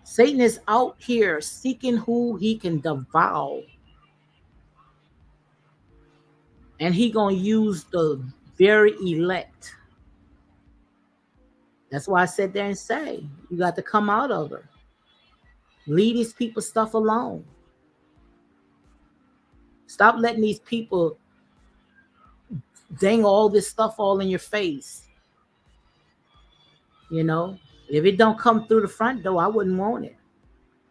Satan is out here seeking who he can devour. And he gonna use the very elect. That's why I sit there and say, you got to come out of her. Leave these people stuff alone. Stop letting these people dang all this stuff all in your face. You know, if it don't come through the front door, I wouldn't want it.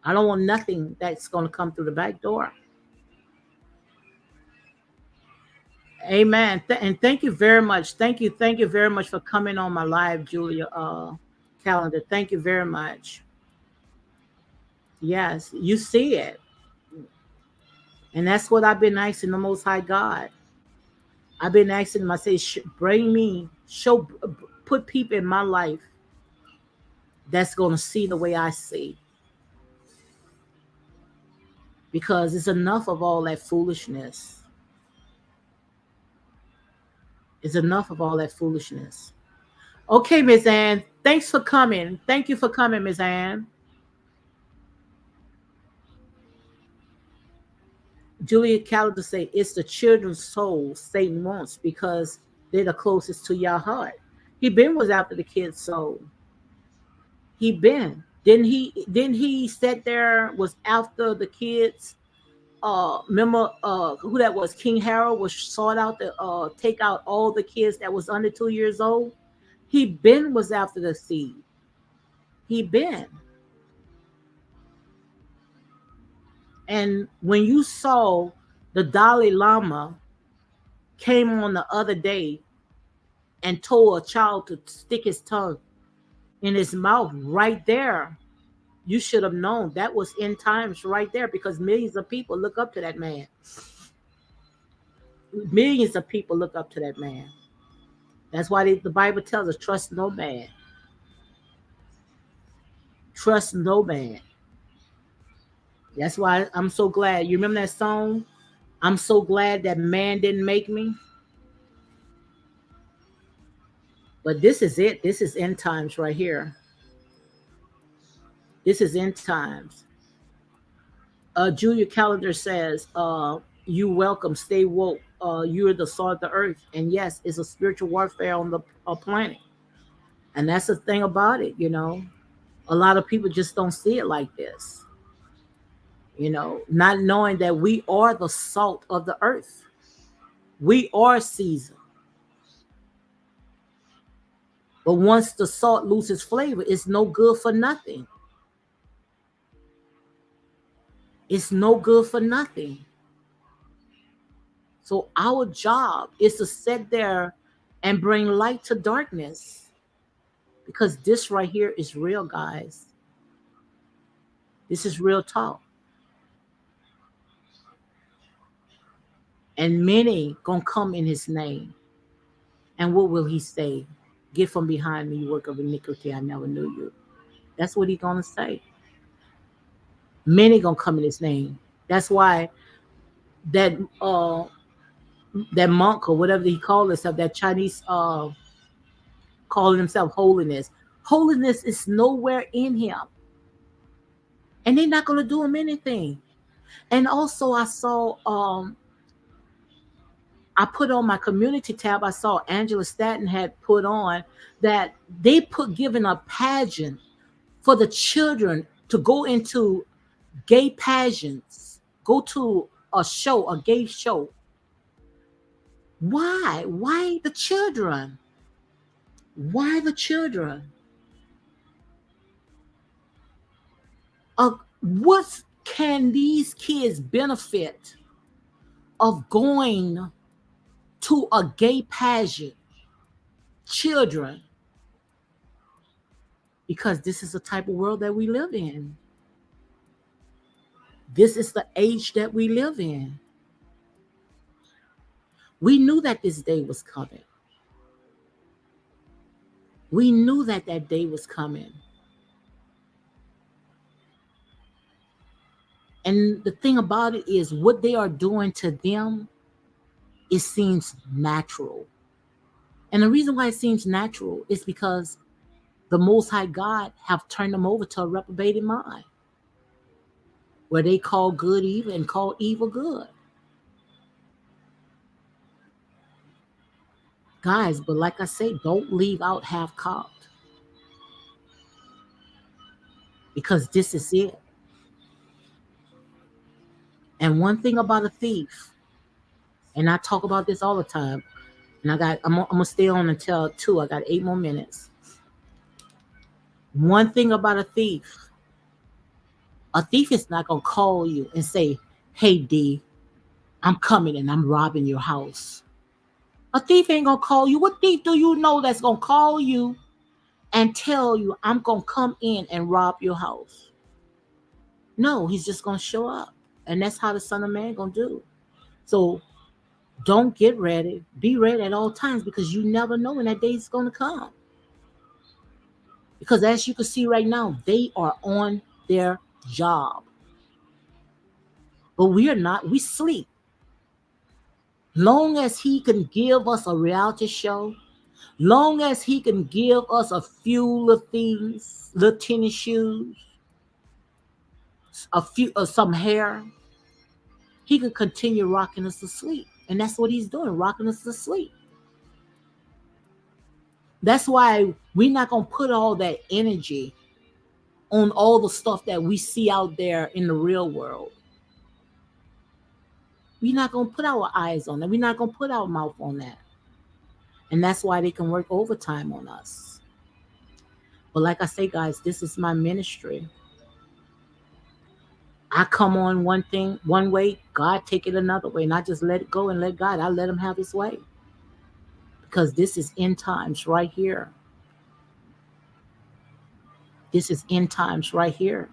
I don't want nothing that's going to come through the back door. Amen. And thank you very much. Thank you very much for coming on my live, Julia calendar. Thank you very much. Yes, you see it. And that's what I've been asking the Most High God. I've been asking him, I say, bring me, put people in my life that's going to see the way I see. Because it's enough of all that foolishness. It's enough of all that foolishness. Okay, Miss Ann, thanks for coming. Thank you for coming, Miss Ann. Julia Calendar say it's the children's soul Satan wants because they're the closest to your heart. He been was after the kid's soul. He been. Didn't he sat there was after the kids remember who that was? King Harold was sought out to take out all the kids that was under 2 years old. He been was after the seed. He been. And when you saw the Dalai Lama came on the other day and told a child to stick his tongue in his mouth right there, you should have known that was end times right there because millions of people look up to that man. Millions of people look up to that man. That's why the Bible tells us trust no man. Trust no man. That's why I'm so glad. You remember that song? I'm so glad that man didn't make me. But this is it. This is end times right here. This is end times. Julia Calendar says, you welcome, stay woke. You're the salt of the earth. And yes, it's a spiritual warfare on the planet. And that's the thing about it, you know. A lot of people just don't see it like this. You know, not knowing that we are the salt of the earth. We are seasoned. But once the salt loses flavor, it's no good for nothing. It's no good for nothing. So our job is to sit there and bring light to darkness. Because this right here is real, guys. This is real talk. And many gonna come in his name. And what will he say? Get from behind me, you work of iniquity, I never knew you. That's what he's gonna say. Many gonna come in his name. That's why that that monk or whatever he called himself, that Chinese calling himself holiness. Holiness is nowhere in him. And they're not gonna do him anything. And also I saw I put on my community tab, I saw Angela Staton had put on that they put given a pageant for the children to go into gay pageants, go to a show, a gay show. Why? Why the children? Why the children? What can these kids benefit of going to a gay pageant? Children. Because this is the type of world that we live in. This is the age that we live in. We knew that this day was coming. We knew that that day was coming. And the thing about it is what they are doing to them, it seems natural. And the reason why it seems natural is because the Most High God have turned them over to a reprobated mind, where they call good evil and call evil good. Guys, but like I say, don't leave out half cocked. Because this is it. And one thing about a thief, and I talk about this all the time, And I'm gonna stay on until 2. I got 8 more minutes. One thing about a thief is not gonna call you and say, "Hey D, I'm coming and I'm robbing your house." A thief ain't gonna call you. What thief do you know that's gonna call you and tell you, "I'm gonna come in and rob your house"? No, he's just gonna show up. And that's how the Son of Man gonna do. So don't get ready. Be ready at all times, because you never know when that day is gonna come. Because as you can see right now, they are on their job. But we are not. We sleep. Long as he can give us a reality show, long as he can give us a few little things, little tennis shoes, a few some hair, he can continue rocking us to sleep. And that's what he's doing, rocking us to sleep. That's why we're not gonna put all that energy on all the stuff that we see out there in the real world. We're not gonna put our eyes on that. We're not gonna put our mouth on that. And that's why they can work overtime on us. But like I say, guys, this is my ministry. I come on one thing, one way, God take it another way. And I just let it go and let God. I let him have his way. Because this is end times right here. This is end times right here.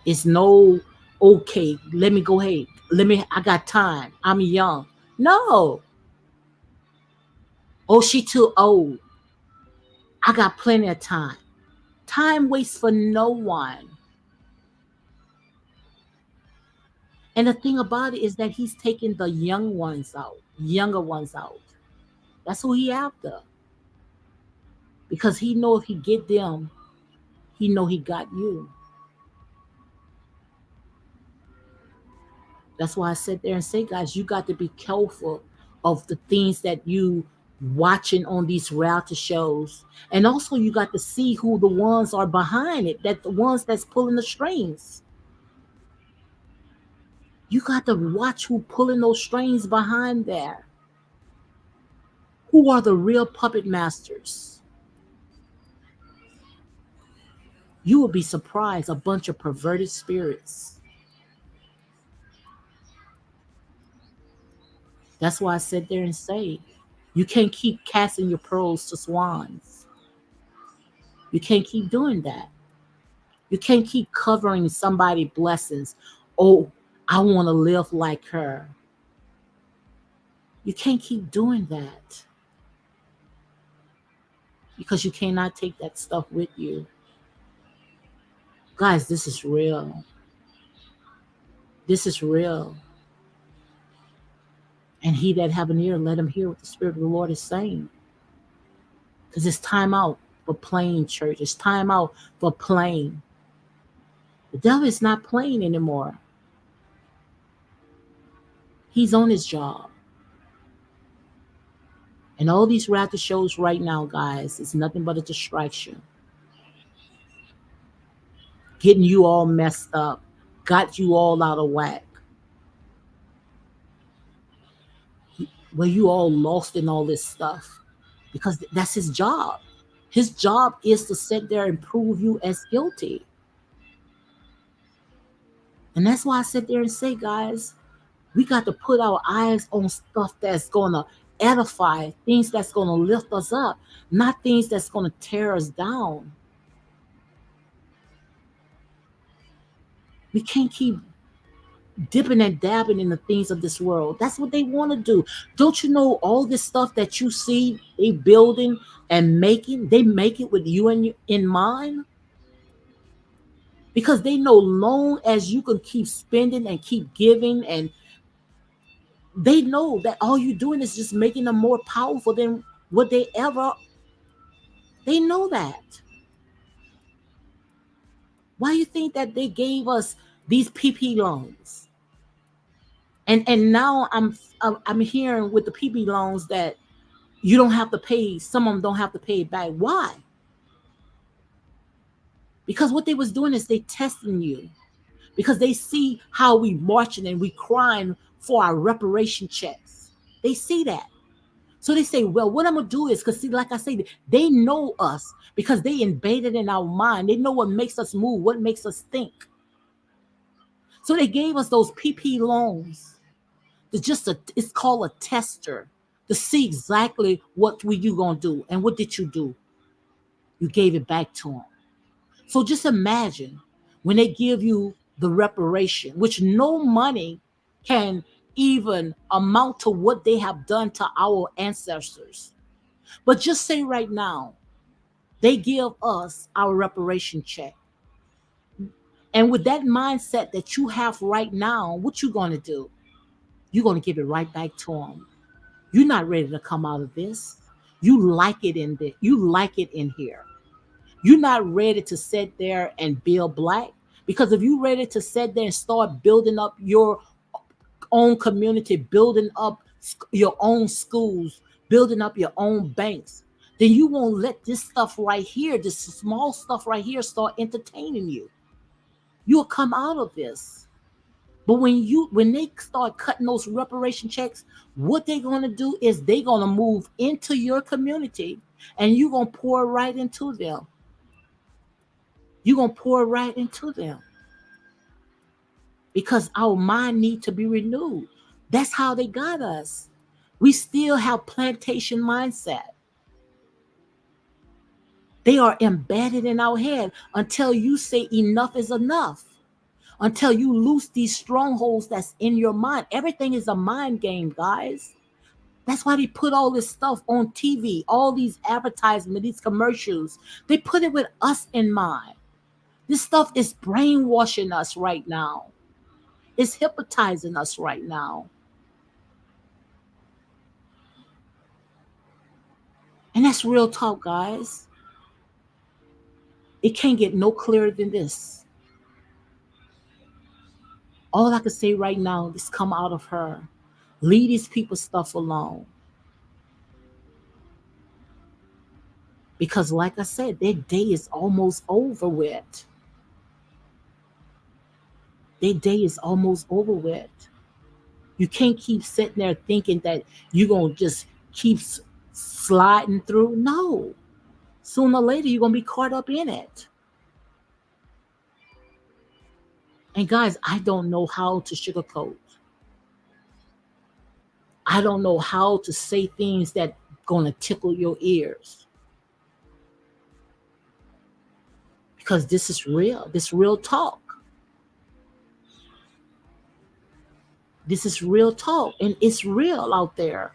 It's no, okay, let me go ahead. I got time. I'm young. No. Oh, she too old. I got plenty of time. Time waits for no one. And the thing about it is that he's taking the young ones out, younger ones out. That's who he after. Because he know if he get them, he know he got you. That's why I sit there and say, guys, you got to be careful of the things that you watching on these reality shows. And also you got to see who the ones are behind it, that the ones that's pulling the strings. You got to watch who pulling those strings behind there. Who are the real puppet masters? You will be surprised, a bunch of perverted spirits. That's why I sit there and say, you can't keep casting your pearls to swans. You can't keep doing that. You can't keep covering somebody's blessings. Oh, I want to live like her. You can't keep doing that, because you cannot take that stuff with you. Guys, this is real. This is real. And he that have an ear, let him hear what the Spirit of the Lord is saying. Because it's time out for playing, church. It's time out for playing. The devil is not playing anymore. He's on his job. And all these reality shows right now, guys, is nothing but a distraction. Getting you all messed up, got you all out of whack. Where you all lost in all this stuff. Because that's his job. His job is to sit there and prove you as guilty. And that's why I sit there and say, guys, we got to put our eyes on stuff that's going to edify, things that's going to lift us up, not things that's going to tear us down. We can't keep dipping and dabbing in the things of this world. That's what they want to do. Don't you know all this stuff that you see they building and making, they make it with you in mind? Because they know long as you can keep spending and keep giving, and they know that all you're doing is just making them more powerful than what they ever. They know that. Why do you think that they gave us these PP loans? And now I'm hearing with the PP loans that you don't have to pay. Some of them don't have to pay it back. Why? Because what they was doing is they testing you. Because they see how we marching and we crying for our reparation checks. They see that. So they say, well, what I'm gonna do is, because see, like I say, they know us because they invaded in our mind. They know what makes us move, what makes us think. So they gave us those PP loans. It's called a tester to see exactly what were you gonna do and what did you do. You gave it back to them. So just imagine when they give you the reparation, which no money can even amount to what they have done to our ancestors. But just say right now, they give us our reparation check. And with that mindset that you have right now, what you going to do? You're going to give it right back to them. You're not ready to come out of this. You like it in there. You like it in here. You're not ready to sit there and build black. Because if you're ready to sit there and start building up your own community, building up your own schools, building up your own banks, then you won't let this stuff right here, this small stuff right here, start entertaining you. You'll come out of this. But when they start cutting those reparation checks, what they're gonna do is they're gonna move into your community and you're gonna pour right into them. You're gonna pour right into them. Because our mind need to be renewed. That's how they got us. We still have plantation mindset. They are embedded in our head until you say enough is enough. Until you lose these strongholds that's in your mind. Everything is a mind game, guys. That's why they put all this stuff on TV, all these advertisements, these commercials. They put it with us in mind. This stuff is brainwashing us right now. It's hypnotizing us right now. And that's real talk, guys. It can't get no clearer than this. All I can say right now is come out of her. Leave these people stuff alone. Because like I said, their day is almost over with. Their day is almost over with. You can't keep sitting there thinking that you're going to just keep sliding through. No. Sooner or later, you're going to be caught up in it. And guys, I don't know how to sugarcoat. I don't know how to say things that going to tickle your ears. Because this is real. This real talk. This is real talk. And it's real out there.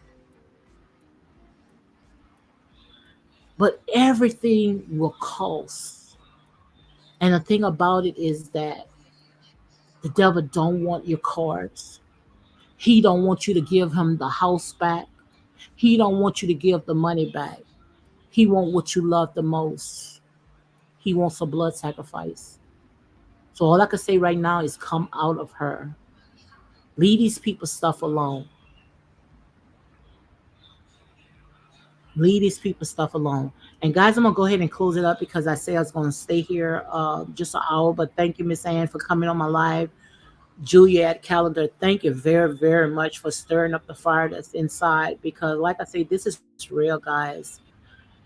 But everything will cost. And the thing about it is that the devil don't want your cards. He don't want you to give him the house back. He don't want you to give the money back. He wants what you love the most. He wants a blood sacrifice. So all I can say right now is come out of her. Leave these people stuff alone. Leave these people stuff alone. And guys, I'm gonna go ahead and close it up because I said I was gonna stay here just an hour. But thank you, Miss Ann, for coming on my live. Juliet Calendar, thank you very, very much for stirring up the fire that's inside. Because, like I say, this is real, guys.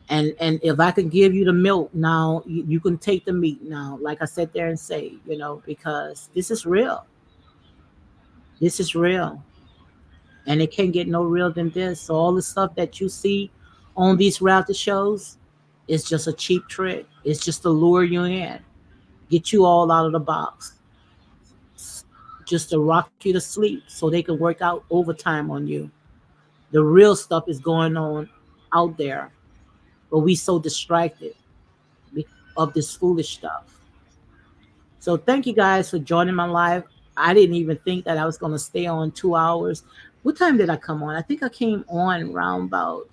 And if I can give you the milk now, you can take the meat now. Like I sat there and say, because this is real. This is real. And it can't get no real than this. So all the stuff that you see on these reality shows is just a cheap trick. It's just to lure you in, get you all out of the box, just to rock you to sleep so they can work out overtime on you. The real stuff is going on out there, but we so distracted of this foolish stuff. So thank you guys for joining my live. I didn't even think that I was going to stay on 2 hours. What time did I come on? I think I came on around about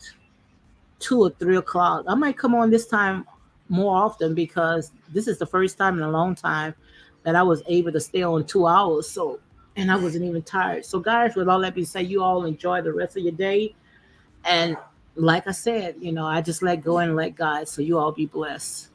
2 or 3 o'clock. I might come on this time more often because this is the first time in a long time that I was able to stay on 2 hours. So, and I wasn't even tired. So, guys, with all that being said, you all enjoy the rest of your day. And like I said, I just let go and let God. So you all be blessed.